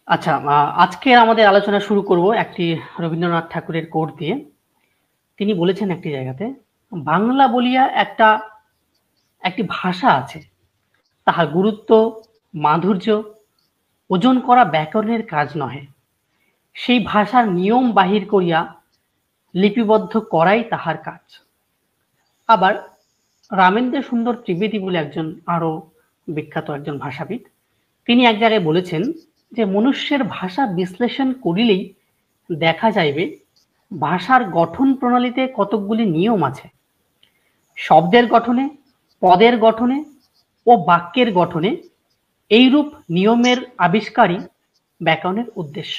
আচ্ছা, আজকে আমাদের আলোচনা শুরু করব একটি রবীন্দ্রনাথ ঠাকুরের কোট দিয়ে। তিনি বলেছেন একটি জায়গাতে, বাংলা বলিয়া একটি ভাষা আছে, তাহার গুরুত্ব, মাধুর্য ওজন করা ব্যাকরণের কাজ নহে, সেই ভাষার নিয়ম বাহির করিয়া লিপিবদ্ধ করাই তাহার কাজ। আবার রামেন্দ্র সুন্দর ত্রিবেদী বলে একজন আরো বিখ্যাত একজন ভাষাবিদ, তিনি এক জায়গায় বলেছেন যে মনুষ্যের ভাষা বিশ্লেষণ করিলেই দেখা যাইবে ভাষার গঠন প্রণালীতে কতকগুলি নিয়ম আছে। শব্দের গঠনে, পদের গঠনে ও বাক্যের গঠনে এইরূপ নিয়মের আবিষ্কারই ব্যাকরণের উদ্দেশ্য।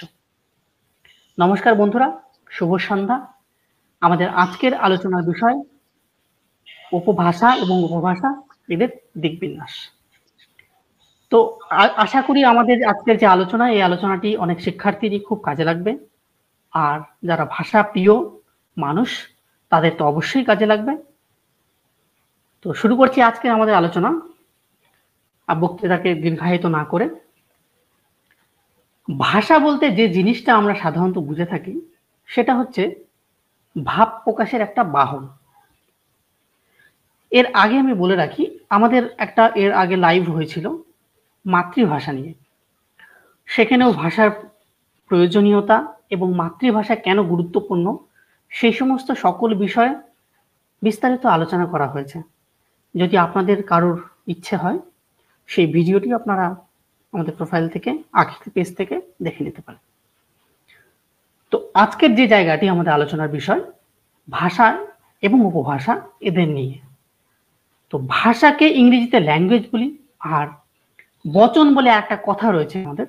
নমস্কার বন্ধুরা, শুভ সন্ধ্যা। আমাদের আজকের আলোচনার বিষয় উপভাষা এবং উপভাষা এদের দিকবিন্যাস। তো আশা করি আমাদের আজকের যে আলোচনা, এই আলোচনাটি অনেক শিক্ষার্থীরই খুব কাজে লাগবে। আর যারা ভাষা প্রিয় মানুষ, তাদের তো অবশ্যই কাজে লাগবে। তো শুরু করছি আজকে আমাদের আলোচনা, বক্তৃতাকে দীর্ঘায়িত না করে। ভাষা বলতে যে জিনিসটা আমরা সাধারণত বুঝে থাকি, সেটা হচ্ছে ভাব প্রকাশের একটা বাহন। এর আগে আমি বলে রাখি, আমাদের একটা এর আগে লাইভ হয়েছিল মাতৃভাষা নিয়ে। সেখানেও ভাষার প্রয়োজনীয়তা এবং মাতৃভাষা কেন গুরুত্বপূর্ণ, সেই সমস্ত সকল বিষয়ে বিস্তারিত আলোচনা করা হয়েছে। যদি আপনাদের কারোর ইচ্ছে হয়, সেই ভিডিওটি আপনারা আমাদের প্রোফাইল থেকে, আখির পেজ থেকে দেখে নিতে পারেন। তো আজকের যে জায়গাটি আমাদের আলোচনার বিষয়, ভাষা এবং উপভাষা এদের নিয়ে। তো ভাষাকে ইংরেজিতে ল্যাঙ্গুয়েজ বলি, আর বচন বলে একটা কথা রয়েছে আমাদের,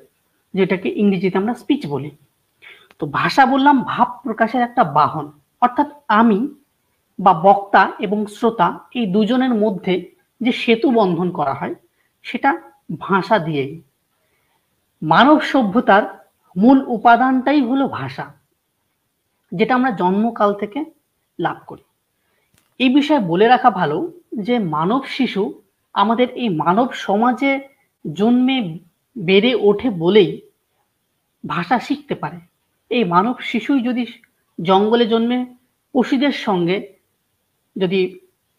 যেটাকে ইংরেজিতে আমরা স্পিচ বলি। তো ভাষা বললাম ভাব প্রকাশের একটা বাহন, অর্থাৎ আমি বা বক্তা এবং শ্রোতা এই দুজনের মধ্যে যে সেতু বন্ধন করা হয়, সেটা ভাষা দিয়েই। মানব সভ্যতার মূল উপাদানটাই হলো ভাষা, যেটা আমরা জন্মকাল থেকে লাভ করি। এই বিষয়ে বলে রাখা ভালো যে মানব শিশু আমাদের এই মানব সমাজে জন্মে বেড়ে ওঠে বলেই ভাষা শিখতে পারে। এই মানব শিশুই যদি জঙ্গলে জন্মে পশুদের সঙ্গে যদি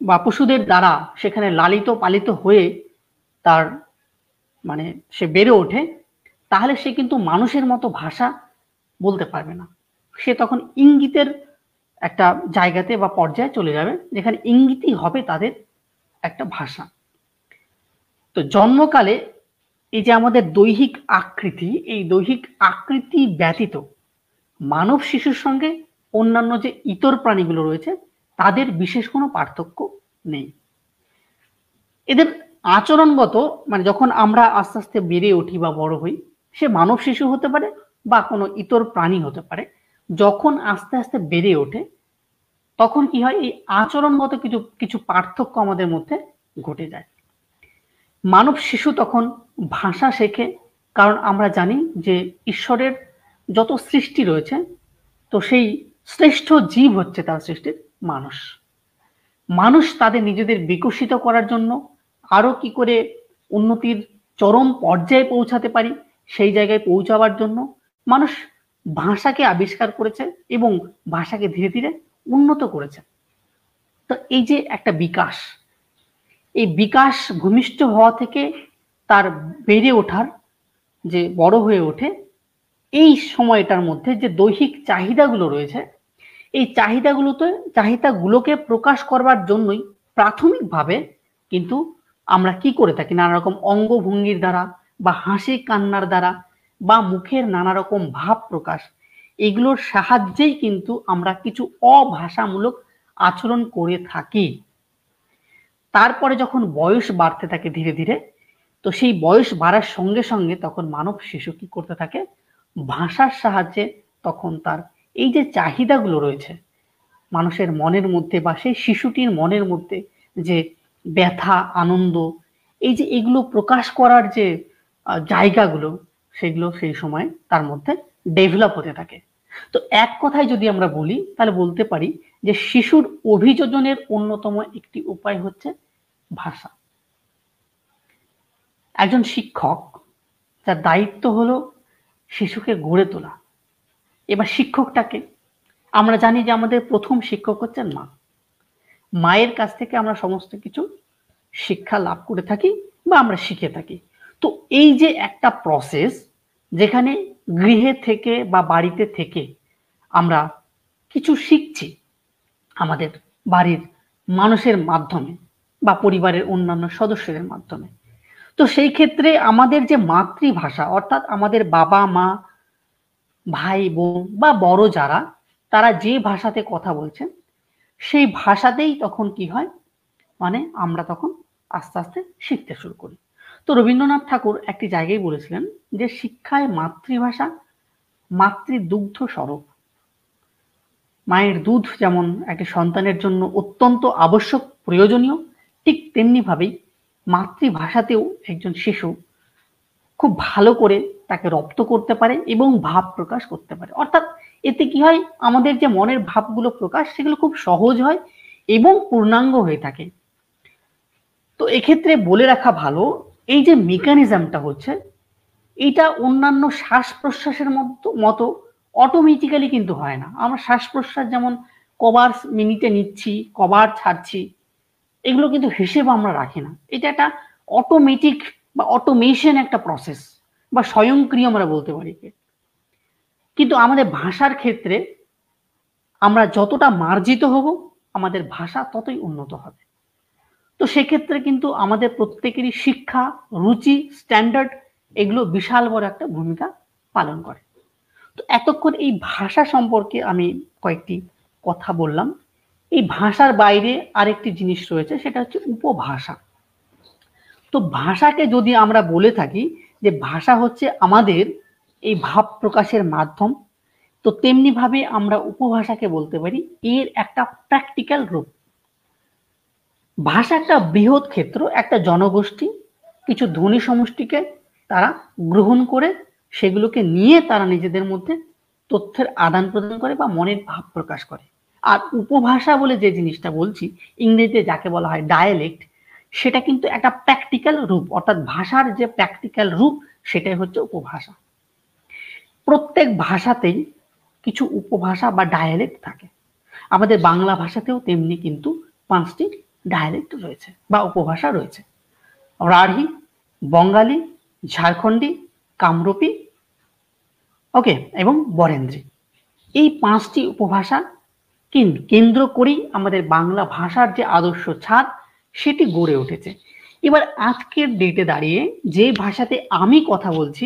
বা পশুদের দ্বারা সেখানে লালিত পালিত হয়ে তার মানে সে বেড়ে ওঠে, তাহলে সে কিন্তু মানুষের মতো ভাষা বলতে পারবে না। সে তখন ইঙ্গিতের একটা জায়গাতে বা পর্যায়ে চলে যাবে, যেখানে ইঙ্গিতই হবে তাদের একটা ভাষা। তো জন্মকালে এই যে আমাদের দৈহিক আকৃতি, এই দৈহিক আকৃতি ব্যতীত মানব শিশুর সঙ্গে অন্যান্য যে ইতর প্রাণীগুলো রয়েছে, তাদের বিশেষ কোনো পার্থক্য নেই। এদের আচরণগত, মানে যখন আমরা আস্তে আস্তে বেড়ে উঠি বা বড় হই, সে মানব শিশু হতে পারে বা কোনো ইতর প্রাণী হতে পারে, যখন আস্তে আস্তে বেড়ে ওঠে, তখন কি হয়, এই আচরণগত কিছু কিছু পার্থক্য আমাদের মধ্যে ঘটে যায়। মানব শিশু তখন ভাষা শেখে, কারণ আমরা জানি যে ঈশ্বরের যত সৃষ্টি রয়েছে, তো সেই শ্রেষ্ঠ জীব হচ্ছে তার সৃষ্টির মানুষ। মানুষ তাদের নিজেদের বিকশিত করার জন্য, আরো কি করে উন্নতির চরম পর্যায়ে পৌঁছাতে পারি, সেই জায়গায় পৌঁছাবার জন্য মানুষ ভাষাকে আবিষ্কার করেছে এবং ভাষাকে ধীরে ধীরে উন্নত করেছে। তো এই যে একটা বিকাশ, এই বিকাশ ভূমিষ্ঠ হওয়া থেকে তার বেড়ে ওঠার, যে বড় হয়ে ওঠে, এই সময়টার মধ্যে যে দৈহিক চাহিদাগুলো রয়েছে, এই চাহিদাগুলোকে প্রকাশ করবার জন্যই প্রাথমিকভাবে কিন্তু আমরা কি করে থাকি, নানা রকম অঙ্গভঙ্গির দ্বারা বা হাসি কান্নার দ্বারা বা মুখের নানা রকম ভাব প্রকাশ, এগুলোর সাহায্যেই কিন্তু আমরা কিছু অভাষামূলক আচরণ করে থাকি। তারপরে যখন বয়স বাড়তে থাকে ধীরে ধীরে, তো সেই বয়স বাড়ার সঙ্গে সঙ্গে তখন মানব শিশু কি করতে থাকে, ভাষার সাহায্যে তখন তার এই যে চাহিদাগুলো রয়েছে মানুষের মনের মধ্যে বা সেই শিশুটির মনের মধ্যে, যে ব্যথা, আনন্দ, এই যে এগুলো প্রকাশ করার যে জায়গাগুলো, সেগুলো সেই সময় তার মধ্যে ডেভেলপ হতে থাকে। তো এক কথায় যদি আমরা বলি, তাহলে বলতে পারি যে শিশুর অভিযোজনের অন্যতম একটি উপায় হচ্ছে ভাষা। একজন শিক্ষক, যার দায়িত্ব হলো শিশুকে গড়ে তোলা। এবার শিক্ষকটাকে আমরা জানি যে আমাদের প্রথম শিক্ষক হচ্ছেন মা। মায়ের কাছ থেকে আমরা সমস্ত কিছু শিক্ষা লাভ করে থাকি বা আমরা শিখে থাকি। তো এই যে একটা প্রসেস, যেখানে গৃহে থেকে বা বাড়িতে থেকে আমরা কিছু শিখছি আমাদের বাড়ির মানুষের মাধ্যমে বা পরিবারের অন্যান্য সদস্যদের মাধ্যমে। তো সেই ক্ষেত্রে আমাদের যে মাতৃভাষা, অর্থাৎ আমাদের বাবা মা, ভাই বোন বা বড় যারা, তারা যে ভাষাতে কথা বলছেন সেই ভাষাতেই তখন কি হয়, মানে আমরা তখন আস্তে আস্তে শিখতে শুরু করি। তো রবীন্দ্রনাথ ঠাকুর একটি জায়গায় বলেছিলেন যে শিক্ষায় মাতৃভাষা মাতৃদুগ্ধ স্বরূপ। মায়ের দুধ যেমন একটি সন্তানের জন্য অত্যন্ত আবশ্যক প্রয়োজনীয়, ঠিক তেমনি ভাবেই মাতৃভাষাতেও একজন শিশু খুব ভালো করে তাকে রপ্ত করতে পারে এবং ভাব প্রকাশ করতে পারে। অর্থাৎ এতে কি হয়, আমাদের যে মনের ভাবগুলো প্রকাশ সেগুলো খুব সহজ হয় এবং পূর্ণাঙ্গ হয়ে থাকে। তো এক্ষেত্রে বলে রাখা ভালো, এই যে মেকানিজমটা হচ্ছে, এটা অন্যান্য শ্বাস প্রশ্বাসের মতো অটোমেটিক্যালি কিন্তু হয় না। আমরা শ্বাস প্রশ্বাস যেমন কবার মিনিটে নিচ্ছি, কবার ছাড়ছি, এগুলো কিন্তু হিসেব আমরা রাখি না। এটা একটা অটোমেটিক বা অটোমেশন একটা প্রসেস বা স্বয়ংক্রিয় আমরা বলতে পারি। কিন্তু আমাদের ভাষার ক্ষেত্রে আমরা যতটা মার্জিত হব, আমাদের ভাষা ততই উন্নত হবে। তো সেক্ষেত্রে কিন্তু আমাদের প্রত্যেকেরই শিক্ষা, রুচি, স্ট্যান্ডার্ড এগুলো বিশাল বড় একটা ভূমিকা পালন করে। তো এতক্ষণ এই ভাষা সম্পর্কে আমি কয়েকটি কথা বললাম। এই ভাষার বাইরে আরেকটি জিনিস রয়েছে, সেটা হচ্ছে উপভাষা। তো ভাষাকে যদি আমরা বলে থাকি যে ভাষা হচ্ছে আমাদের এই ভাব প্রকাশের মাধ্যম, তো তেমনি ভাবে আমরা উপভাষাকে বলতে পারি এর একটা প্র্যাকটিক্যাল রূপ। ভাষা একটা বৃহৎ ক্ষেত্র, একটা জনগোষ্ঠী কিছু ধ্বনি সমষ্টিকে তারা গ্রহণ করে সেগুলোকে নিয়ে তারা নিজেদের মধ্যে তথ্যের আদান প্রদান করে বা মনের ভাব প্রকাশ করে। আর উপভাষা বলে যে জিনিসটা বলছি, ইংরেজিতে যাকে বলা হয় ডায়ালেক্ট, সেটা কিন্তু একটা প্র্যাকটিক্যাল রূপ, অর্থাৎ ভাষার যে প্র্যাকটিক্যাল রূপ সেটাই হচ্ছে উপভাষা। প্রত্যেক ভাষাতেই কিছু উপভাষা বা ডায়ালেক্ট থাকে। আমাদের বাংলা ভাষাতেও তেমনি কিন্তু 5টি ডায়ালেক্ট রয়েছে বা উপভাষা রয়েছে: রাঢ়ী, বঙ্গালী, ঝাড়খণ্ডী, কামরূপী, ওকে, এবং বরেন্দ্রী। এই 5টি উপভাষা কেন্দ্র করেই আমাদের বাংলা ভাষার যে আদর্শ ছাদ সেটি গড়ে উঠেছে। এবার আজকের ডেটে দাঁড়িয়ে যে ভাষাতে আমি কথা বলছি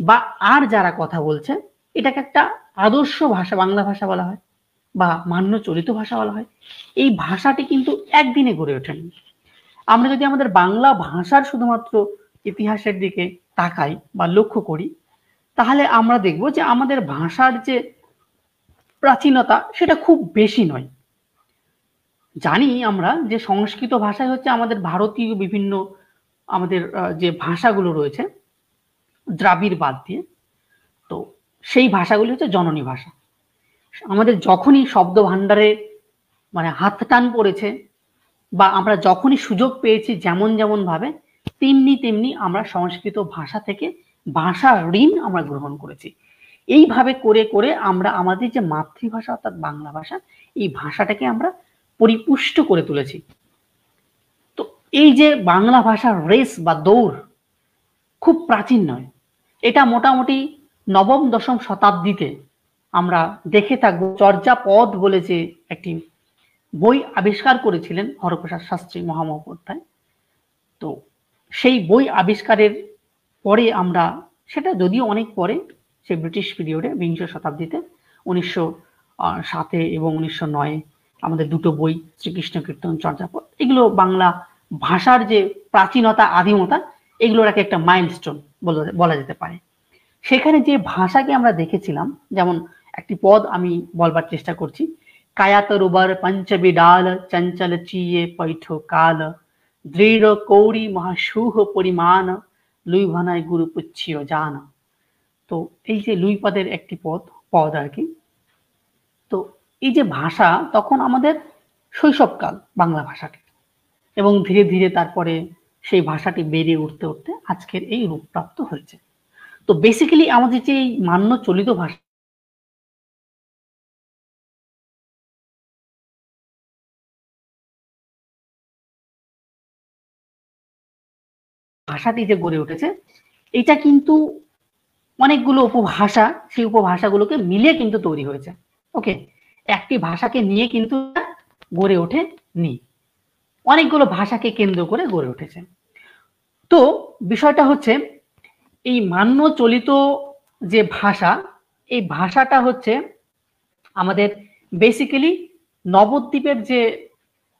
বা আর যারা কথা বলছে, এটাকে একটা আদর্শ ভাষা, বাংলা ভাষা বলা হয় বা মান্য চলিত ভাষা বলা হয়। এই ভাষাটি কিন্তু একদিনে গড়ে ওঠেনি। আমরা যদি আমাদের বাংলা ভাষার শুধুমাত্র ইতিহাসের দিকে তাকাই বা লক্ষ্য করি, তাহলে আমরা দেখব যে আমাদের ভাষার যে প্রাচীনতা সেটা খুব বেশি নয়। জানি আমরা যে সংস্কৃত ভাষাই হচ্ছে আমাদের ভারতীয় বিভিন্ন আমাদের যে ভাষাগুলো রয়েছে দ্রাবিড় বাদ দিয়ে, তো সেই ভাষাগুলি হচ্ছে জননী ভাষা। আমাদের যখনই শব্দ ভাণ্ডারে মানে হাত টান পড়েছে বা আমরা যখনই সুযোগ পেয়েছি যেমন যেমন ভাবে, তেমনি তেমনি আমরা সংস্কৃত ভাষা থেকে ভাষা ঋণ আমরা গ্রহণ করেছি। এইভাবে করে করে আমরা আমাদের যে মাতৃভাষা অর্থাৎ বাংলা ভাষা, এই ভাষাটাকে আমরা পরিপুষ্ট করে তুলেছি। তো এই যে বাংলা ভাষার রেস বা দৌড় খুব প্রাচীন নয়, এটা মোটামুটি নবম দশম শতাব্দীতে আমরা দেখে থাকবো। চর্যাপদ বলে যে একটি বই আবিষ্কার করেছিলেন হরপ্রসাদ শাস্ত্রী মহামহোপাধ্যায়, তো সেই বই আবিষ্কারের পরে আমরা, সেটা যদিও অনেক পরে, সেই ব্রিটিশ পিরিয়ডে বিংশ শতাব্দীতে 1907 এবং 1909 আমাদের দুটো বই, শ্রীকৃষ্ণ কীর্তন, চর্যাপদ, এগুলো বাংলা ভাষার যে প্রাচীনতা, আদিমতা, এগুলোর একটা মাইলস্টোন বলা যেতে পারে। সেখানে যে ভাষাকে আমরা দেখেছিলাম, যেমন একটি পদ আমি বলবার চেষ্টা করছি: কায়াতরুবার পঞ্চবিডাল চঞ্চল চিয়ে পৈঠ কাল দৃঢ় কৌড়ি মহাসুহ পরিমাণ লুই ভানায় গুরু পুচ্ছিও জান। তো এই যে লুই পদের একটি পদ আর কি। তো এই যে ভাষা, তখন আমাদের শৈশবকাল বাংলা ভাষাটি, এবং ধীরে ধীরে তারপরে সেই ভাষাটি বেড়ে উঠতে উঠতে আজকের এই রূপ প্রাপ্ত হয়েছে। তো বেসিক্যালি আমাদের যে এই মান্য চলিত ভাষাটি যে গড়ে উঠেছে, এটা কিন্তু অনেকগুলো উপভাষা, সেই উপভাষাগুলোকে মিলে কিন্তু তৈরি হয়েছে। ওকে, একটি ভাষাকে নিয়ে কিন্তু গড়ে ওঠেনি, অনেকগুলো ভাষাকে কেন্দ্র করে গড়ে উঠেছে। তো বিষয়টা হচ্ছে এই মান্য চলিত যে ভাষা, এই ভাষাটা হচ্ছে আমাদের বেসিক্যালি নবদ্বীপের যে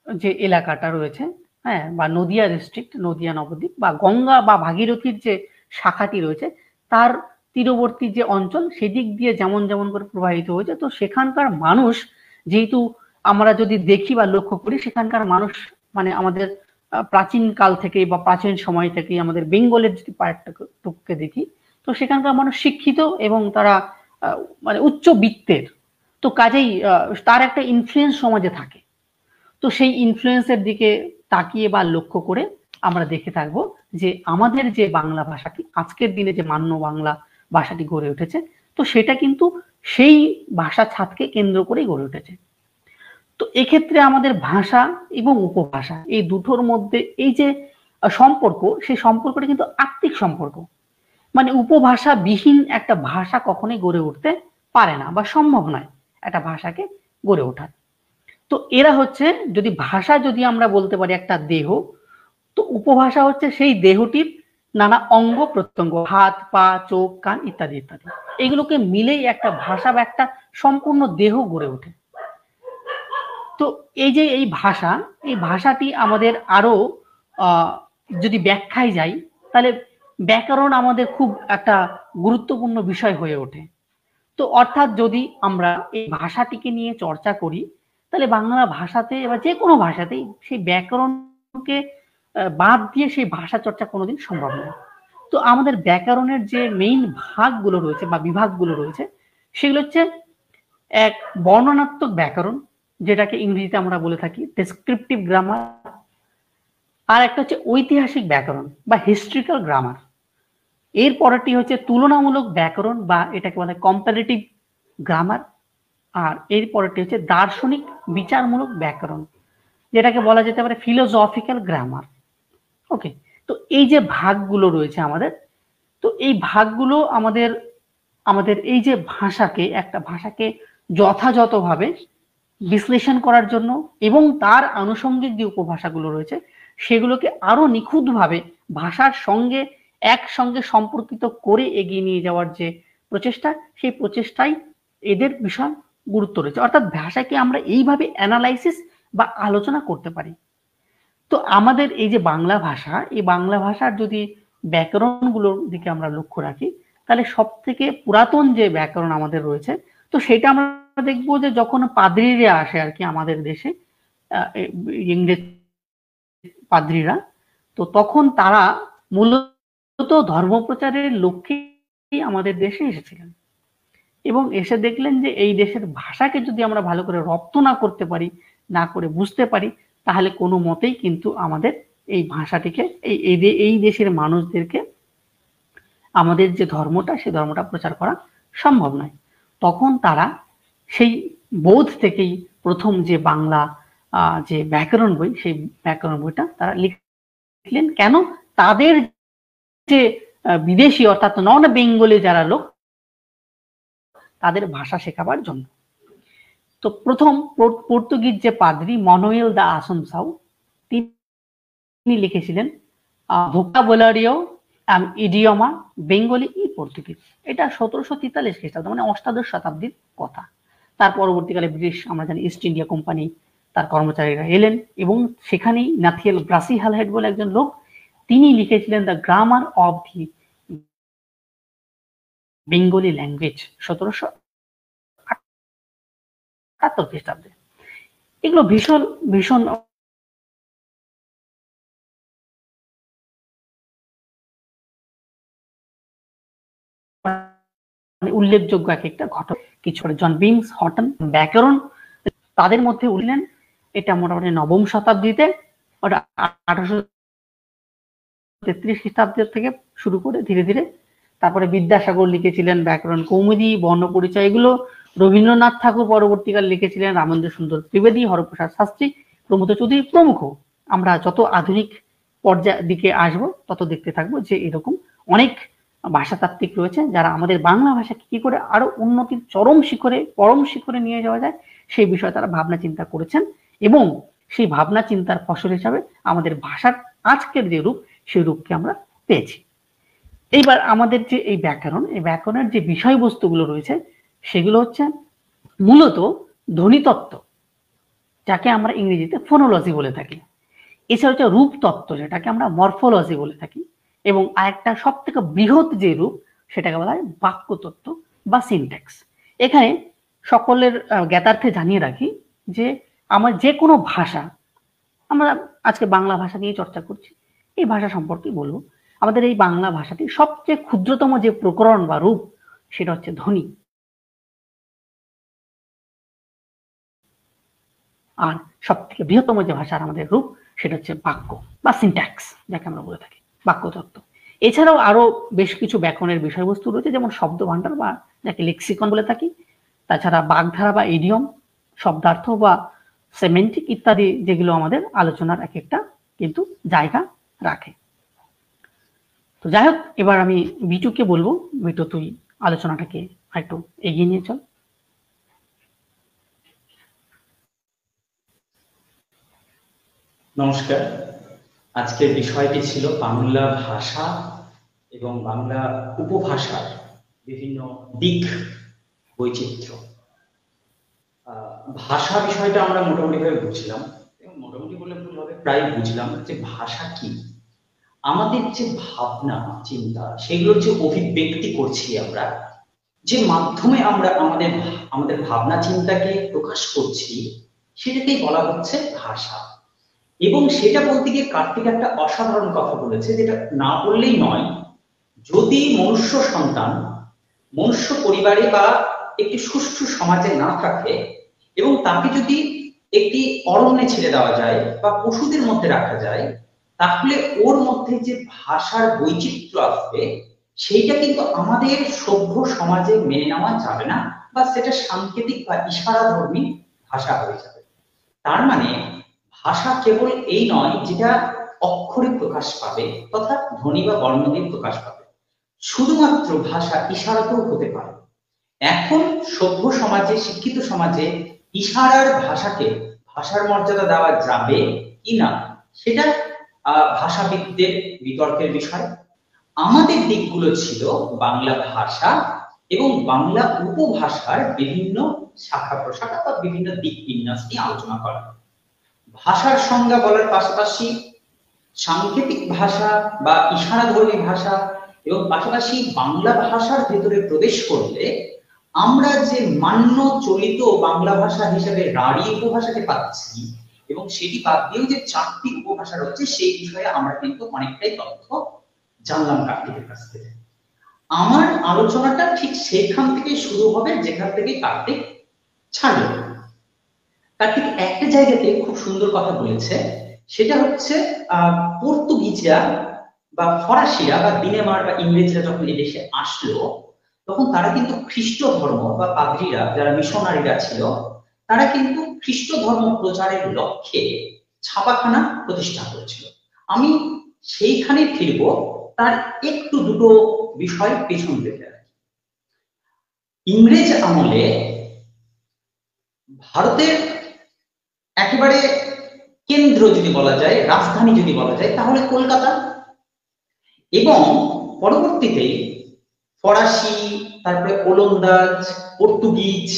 যে এলাকাটা রয়েছে, হ্যাঁ, বা নদিয়া ডিস্ট্রিক্ট, নদিয়া নবদ্বীপ বা গঙ্গা বা ভাগীরথীর যে শাখাটি রয়েছে তার তীরবর্তী যে অঞ্চল, সেদিক দিয়ে যেমন যেমন করে প্রবাহিত হয়েছে, তো সেখানকার মানুষ, যেহেতু আমরা যদি দেখি বা লক্ষ্য করি, সেখানকার মানুষ মানে আমাদের প্রাচীন কাল থেকে বা প্রাচীন সময় থেকে আমাদের বেঙ্গলের যদি পার্টটুকুকে দেখি, তো সেখানকার মানুষ শিক্ষিত এবং তারা মানে উচ্চবিত্তের, তো কাজেই তার একটা ইনফ্লুয়েন্স সমাজে থাকে। তো সেই ইনফ্লুয়েন্সের দিকে তাকিয়ে বা লক্ষ্য করে আমরা দেখে থাকবো যে আমাদের যে বাংলা ভাষাটি আজকের দিনে যে মান্য বাংলা ভাষাটি গড়ে উঠেছে, তো সেটা কিন্তু সেই ভাষা ছাদকে কেন্দ্র করেই গড়ে উঠেছে। তো এক্ষেত্রে আমাদের ভাষা এবং উপভাষা এই দুটোর মধ্যে এই যে সম্পর্ক, সেই সম্পর্কটা কিন্তু আত্মিক সম্পর্ক। মানে উপভাষা বিহীন একটা ভাষা কখনোই গড়ে উঠতে পারে না বা সম্ভব নয় একটা ভাষাকে গড়ে ওঠার। তো এরা হচ্ছে, যদি ভাষা যদি আমরা বলতে পারি একটা দেহ, তো উপভাষা হচ্ছে সেই দেহটির নানা অঙ্গ প্রত্যঙ্গ, হাত পা চোখ কান ইত্যাদি ইত্যাদি, এগুলোকে মিলেই একটা ভাষা বা একটা সম্পূর্ণ দেহ গড়ে ওঠে। তো এই যে এই ভাষা, এই ভাষাটি আমাদের আরো যদি ব্যাখ্যায় যাই, তাহলে ব্যাকরণ আমাদের খুব একটা গুরুত্বপূর্ণ বিষয় হয়ে ওঠে। তো অর্থাৎ যদি আমরা এই ভাষাটিকে নিয়ে চর্চা করি, তাহলে বাংলা ভাষাতে বা যে কোনো ভাষাতেই সেই ব্যাকরণকে বাদ দিয়ে সেই ভাষা চর্চা কোনোদিন সম্ভব নয়। তো আমাদের ব্যাকরণের যে মেইন ভাগগুলো রয়েছে বা বিভাগগুলো রয়েছে, সেগুলো হচ্ছে এক বর্ণনাত্মক ব্যাকরণ, যেটাকে ইংরেজিতে আমরা বলে থাকি ডেসক্রিপটিভ গ্রামার, আর একটা হচ্ছে ঐতিহাসিক ব্যাকরণ বা হিস্ট্রিক্যাল গ্রামার। এর পরেরটি হচ্ছে তুলনামূলক ব্যাকরণ বা এটাকে বলে কম্পারেটিভ গ্রামার, আর এর পরেরটি হচ্ছে দার্শনিক বিচারমূলক ব্যাকরণ, যেটাকে বলা যেতে পারে ফিলোসফিক্যাল গ্রামার। ওকে, তো এই যে ভাগগুলো রয়েছে আমাদের, তো এই ভাগগুলো আমাদের আমাদের এই যে ভাষাকে, একটা ভাষাকে যথাযথভাবে বিশ্লেষণ করার জন্য এবং তার আনুষঙ্গিক যে উপভাষাগুলো রয়েছে সেগুলোকে আরো নিখুঁতভাবে ভাষার সঙ্গে একসঙ্গে সম্পর্কিত করে এগিয়ে নিয়ে যাওয়ার যে প্রচেষ্টা, সেই প্রচেষ্টাই এদের ভীষণ গুরুত্ব রয়েছে। অর্থাৎ ভাষাকে আমরা এইভাবে অ্যানালাইসিস বা আলোচনা করতে পারি। তো আমাদের এই যে বাংলা ভাষা, এই বাংলা ভাষার যদি ব্যাকরণগুলোর দিকে আমরা লক্ষ্য রাখি, তাহলে সব থেকে পুরাতন যে ব্যাকরণ আমাদের রয়েছে, তো সেটা আমরা দেখবো যে যখন পাদ্রীরা আসে আর কি আমাদের দেশে, ইংরেজ পাদ্রীরা, তো তখন তারা মূলত ধর্মপ্রচারের লক্ষ্যেই আমাদের দেশে এসেছিলেন এবং এসে দেখলেন যে এই দেশের ভাষাকে যদি আমরা ভালো করে রপ্ত না করতে পারি, না করে বুঝতে পারি, তাহলে কোনো মতেই কিন্তু আমাদের এই ভাষাটিকে এই দেশের মানুষদেরকে আমাদের যে ধর্মটা, সেই ধর্মটা প্রচার করা সম্ভব নয়। তখন তারা সেই বোধ থেকেই প্রথম যে বাংলা যে ব্যাকরণ বই, সেই ব্যাকরণ বইটা তারা লিখলেন। কেন? তাদের যে বিদেশি অর্থাৎ নন বেঙ্গলি যারা লোক, তাদের ভাষা শেখাবার জন্য। তো প্রথম পর্তুগিজ যে পাদ্রী মনুয়েল দা আসুনসাউ, তিনি লিখেছিলেন ভোকাবুলারিও ইডিওমা বেঙ্গলি ই পর্তুগিজ। এটা 1743 খ্রিস্টাব্দ, মানে অষ্টাদশ শতাব্দীর কথা। তার পরবর্তীকালে ব্রিটিশ, আমরা জানি ইস্ট ইন্ডিয়া কোম্পানি, তার কর্মচারীরা এলেন এবং সেখানেই নাথিয়েল ব্রাসি হালহেড বলে একজন লোক, তিনি লিখেছিলেন the grammar of the Bengali language 1778 খ্রিস্টাব্দে। এগুলো ভীষণ ভীষণ উল্লেখযোগ্য এক একটা ঘটনা। কিছু জন বিংস হটন ব্যাকরণ তাদের মধ্যে উঠলেন, এটা মোটামুটি নবম শতাব্দীতে, ওটা 1833 খ্রিস্টাব্দের থেকে শুরু করে ধীরে ধীরে তারপরে বিদ্যাসাগর লিখেছিলেন ব্যাকরণ কৌমুদী, বর্ণপরিচয়, এগুলো রবীন্দ্রনাথ ঠাকুর পরবর্তীকালে লিখেছিলেন, রামেন্দ্র সুন্দর ত্রিবেদী, হরপ্রসাদ শাস্ত্রী, প্রমোদ চৌধুরী প্রমুখ। আমরা যত আধুনিক পর্যায়ের দিকে আসব তত দেখতে থাকবো যে এরকম অনেক ভাষাতাত্ত্বিক রয়েছে যারা আমাদের বাংলা ভাষাকে কি করে আরো উন্নতির চরম শিখরে, পরম শিখরে নিয়ে যাওয়া যায় সেই বিষয়ে তারা ভাবনা চিন্তা করেছেন, এবং সেই ভাবনা চিন্তার ফসল হিসাবে আমাদের ভাষার আজকের যে রূপ সেই রূপকে আমরা পেয়েছি। এইবার আমাদের যে এই ব্যাকরণ, এই ব্যাকরণের যে বিষয়বস্তুগুলো রয়েছে সেগুলো হচ্ছে মূলত ধ্বনিতত্ত্ব, যাকে আমরা ইংরেজিতে ফোনোলজি বলে থাকি। এছাড়া হচ্ছে রূপতত্ত্ব, যেটাকে আমরা মরফোলজি বলে থাকি, এবং আরেকটা সব থেকে বৃহৎ যে রূপ সেটাকে বলা হয় বাক্যতত্ত্ব বা সিনট্যাক্স। এখানে সকলের জ্ঞাতার্থে জানিয়ে রাখি যে আমার যে কোনো ভাষা, আমরা আজকে বাংলা ভাষা নিয়ে চর্চা করছি, এই ভাষা সম্পর্কে বলবো। আমাদের এই বাংলা ভাষাটি সবচেয়ে ক্ষুদ্রতম যে প্রকরণ বা রূপ সেটা হচ্ছে ধ্বনি, আর সব থেকে বৃহত্তম যে ভাষার আমাদের রূপ সেটা হচ্ছে বাক্য বা সিনট্যাক্স, যাকে আমরা বলে থাকি বাক্যতত্ত্ব। এছাড়াও আরো বেশ কিছু ব্যাকরণের বিষয়বস্তু রয়েছে, যেমন শব্দ ভান্ডার বা যাকে লেক্সিকন বলে থাকি, তাছাড়া বাগধারা বা ইডিয়ম, শব্দার্থ বা সেমেন্টিক ইত্যাদি, যেগুলো আমাদের আলোচনার এক একটা কিন্তু জায়গা রাখে। তো যাই হোক, এবার আমি বিটুকে বলবো, বিটু তুই আলোচনাটাকে একটু এগিয়ে নিয়ে চল। নমস্কার। আজকের বিষয়টি ছিল বাংলা ভাষা এবং বাংলা উপভাষার বিভিন্ন দিক বৈচিত্র্য। ভাষা বিষয়টা আমরা মোটামুটিভাবে বুঝলাম, এবং মোটামুটি বলে ভুল হবে, প্রায় বুঝলাম যে ভাষা কি। আমাদের যে ভাবনা চিন্তা সেগুলোর যে অভিব্যক্তি করছি আমরা, যে মাধ্যমে আমরা আমাদের ভাবনা চিন্তাকে প্রকাশ করছি, সেটাকেই বলা হচ্ছে ভাষা। এবং সেটা বলতে গিয়ে কার্তিক একটা অসাধারণ কথা বলেছে, যেটা না বললেই নয়। যদি মনুষ্য সন্তান মনুষ্য পরিবারে বা একটি সুষ্ঠু সমাজে না থাকে, এবং তাকে যদি একটি অরণ্যে ছেড়ে দেওয়া যায় বা পশুদের মধ্যে রাখা যায়, তাহলে ওর মধ্যে যে ভাষার বৈচিত্র্য আসবে সেইটা কিন্তু আমাদের সভ্য সমাজে মেনে নেওয়া যাবে না, বা সেটা সাংকেতিক বা ইশারাধর্মী ভাষা হয়ে যাবে। তার মানে ভাষা কেবল এই নয় যেটা অক্ষরে প্রকাশ পাবে তথা ধ্বনি বা বর্ণ দিয়ে প্রকাশ পাবে, শুধুমাত্র ভাষা ইশারাতেও হতে পারে। এখন সভ্য সমাজে, শিক্ষিত সমাজে ইশারার ভাষাকে ভাষার মর্যাদা দেওয়া যাবে কিনা সেটা ভাষাবিদদের বিতর্কের বিষয়। আমাদের দিকগুলো ছিল বাংলা ভাষা এবং বাংলা উপভাষার বিভিন্ন শাখা প্রশাখা বা বিভিন্ন দিক বিন্যাস নিয়ে আলোচনা করা। ভাষার সংজ্ঞা বলার পাশাপাশি সাংকেতিক ভাষা বা ইশারাধর্মী ভাষা এবং পাশাপাশি বাংলা ভাষার ভেতরে প্রবেশ করলে আমরা যে মান্য চলিত বাংলা ভাষা হিসেবে রাঢ়ী উপভাষাকে পাচ্ছি, এবং সেটি বাদ দিয়েও যে 4টি উপভাষা রয়েছে সেই বিষয়ে আমরা কিন্তু অনেকটাই তথ্য জানলাম কার্তিকের কাছ থেকে। আমার আলোচনাটা ঠিক সেখান থেকে শুরু হবে যেখান থেকে কার্তিক ছাড়ল। কার্তিক একটা জায়গাতে খুব সুন্দর কথা বলেছে, সেটা হচ্ছে পর্তুগিজরা বা ফরাসিরা বা দিনেমার বা ইংরেজরা যখন এদেশে আসলো, তখন তারা কিন্তু খ্রিস্ট ধর্ম বা পাদ্রীরা যারা মিশনারিরা ছিল, তারা কিন্তু খ্রিস্ট ধর্ম প্রচারের লক্ষ্যে ছাপাখানা প্রতিষ্ঠা করেছিল। আমি সেইখানে ফিরব, তার একটু দুটো বিষয় পেছন থেকে। ইংরেজ আমলে ভারতের একেবারে কেন্দ্র যদি বলা যায়, রাজধানী যদি বলা যায়, তাহলে কলকাতা। এবং পরবর্তীতে ফরাসি, তারপরে ওলন্দাজ, পর্তুগিজ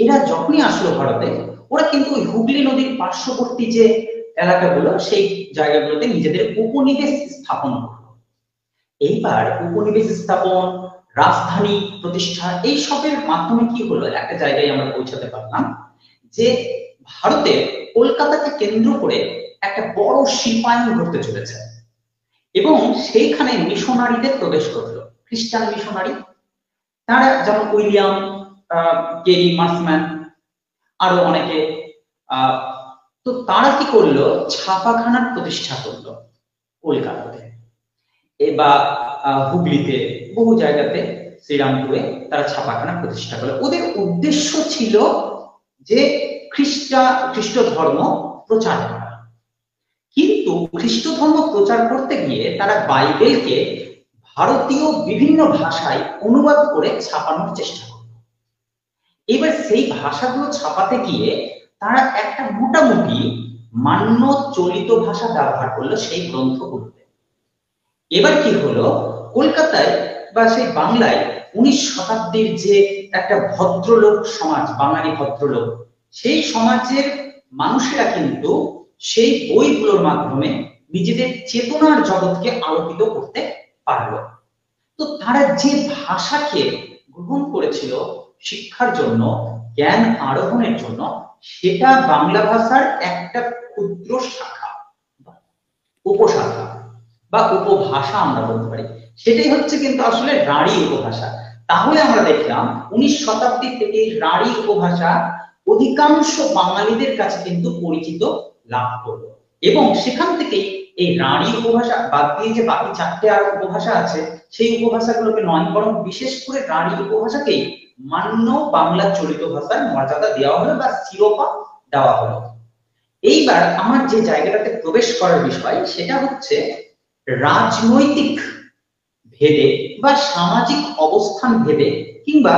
এরা যখনই আসলো ভারতে, ওরা কিন্তু ওই হুগলি নদীর পার্শ্ববর্তী যে এলাকাগুলো সেই জায়গাগুলোতে নিজেদের উপনিবেশ স্থাপন করলো। এইবার উপনিবেশ স্থাপন, রাজধানী প্রতিষ্ঠা, এইসবের মাধ্যমে কি হলো, একটা জায়গায় আমরা পৌঁছাতে পারলাম যে ভারতে কলকাতাকে কেন্দ্র করে একটা বড় শিল্পায়ন ঘটতে চলেছে, এবং সেইখানে মিশনারিদের প্রবেশ করলো, খ্রিস্টান মিশনারি। তারা যেমন উইলিয়াম কেরি মার্সম্যান, আরো অনেকে। তো তারা কি করলো, ছাপাখানার প্রতিষ্ঠা করলো কলকাতাতে। এবার হুগলিতে, বহু জায়গাতে, শ্রীরামপুরে তারা ছাপাখানা প্রতিষ্ঠা করলো। ওদের উদ্দেশ্য ছিল যে খ্রিস্ট ধর্ম প্রচার করা। কিন্তু খ্রিস্ট ধর্ম প্রচার করতে গিয়ে তারা বাইবেলকে ভারতীয় বিভিন্ন ভাষায় অনুবাদ করে ছাপানোর চেষ্টা করল। এবার সেই ভাষাগুলো ছাপাতে গিয়ে তারা একটা মোটামুটি মান্য চলিত ভাষা ব্যবহার করলো সেই গ্রন্থগুলোতে। এবার কি হলো, কলকাতায় বা সেই বাংলায় 19 শতাব্দীর যে একটা ভদ্রলোক সমাজ, বাঙালি ভদ্রলোক, সেই সমাজের মানুষেরা কিন্তু সেই বইগুলোর মাধ্যমে নিজেদের চেতনার জগৎকে আলোকিত করতে পারলো। তো তারা যে ভাষাকে গ্রহণ করেছিল শিক্ষার জন্য, জ্ঞান আরোহণের জন্য, সেটা বাংলা ভাষার একটা ক্ষুদ্র শাখা, উপশাখা বা উপভাষা আমরা বলতে পারি। সেটাই হচ্ছে কিন্তু আসলে রাঢ়ী উপভাষা। তাহলে আমরা দেখলাম 19 শতাব্দী থেকে রাঢ়ী উপভাষা অধিকাংশ বাঙালিদের কাছে কিন্তু পরিচিত লাভ করলো, এবং সেখান থেকেই এই রাঢ়ী উপভাষা বাদ দিয়ে যে বাকি 4টে আর উপভাষা আছে, সেই উপভাষাগুলোকে নয়, বরং বিশেষ করে রাঢ়ী উপভাষাকেই মান্য বাংলা চলিত ভাষার মর্যাদা দেওয়া হলো বা শিরোপা দেওয়া হলো। এইবার আমার যে জায়গাটাতে প্রবেশ করার বিষয়, সেটা হচ্ছে রাজনৈতিক ভেদে বা সামাজিক অবস্থান ভেদে কিংবা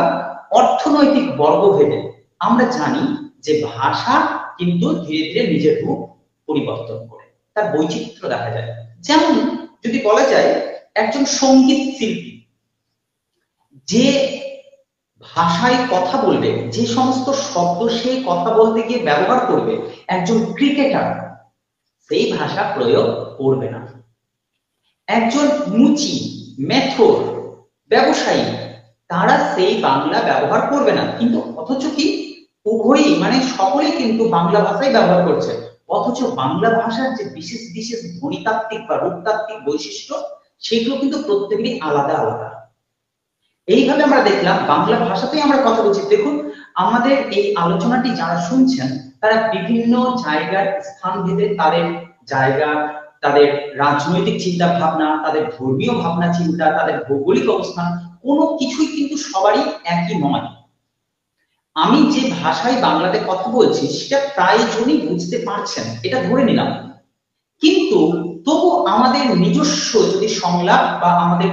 অর্থনৈতিক বর্গ ভেদে আমরা জানি যে ভাষা কিন্তু ধীরে ধীরে নিজের রূপ পরিবর্তন করে, তার বৈচিত্র্য দেখা যায়। যেমন যদি বলা যায়, একজন সঙ্গীত শিল্পী যে ভাষায় কথা বলবে, যে সমস্ত শব্দ সে কথা বলতে গিয়ে ব্যবহার করবে, একজন ক্রিকেটার সেই ভাষা প্রয়োগ করবে না। একজন মুচি, মেথর, ব্যবসায়ী, তারা সেই বাংলা ব্যবহার করবে না। কিন্তু অথচ কি উভয়ই, মানে সকলেই কিন্তু বাংলা ভাষাই ব্যবহার করছে, অথচ বাংলা ভাষার যে বিশেষ বিশেষ ধ্বনিতাত্ত্বিক বা রূপতাত্ত্বিক বৈশিষ্ট্য, সেগুলো কিন্তু প্রত্যেকেরই আলাদা আলাদা। এইভাবে আমরা দেখলাম বাংলা ভাষাতেই আমরা কথা বলছি। দেখুন, আমাদের এই আলোচনাটি যারা শুনছেন, তারা বিভিন্ন জায়গার স্থান ভেদে তাদের জায়গা, তাদের রাজনৈতিক চিন্তা ভাবনা, তাদের ধর্মীয় ভাবনা চিন্তা, তাদের ভৌগোলিক অবস্থান, কোনো কিছুই কিন্তু সবারই একই নয়। আমি যে ভাষায় বাংলাতে কথা বলছি সেটা প্রায় জনই বুঝতে পারছেন, এটা ধরে নিলাম। কিন্তু তবু আমাদের নিজস্ব যদি সংলাপ বা আমাদের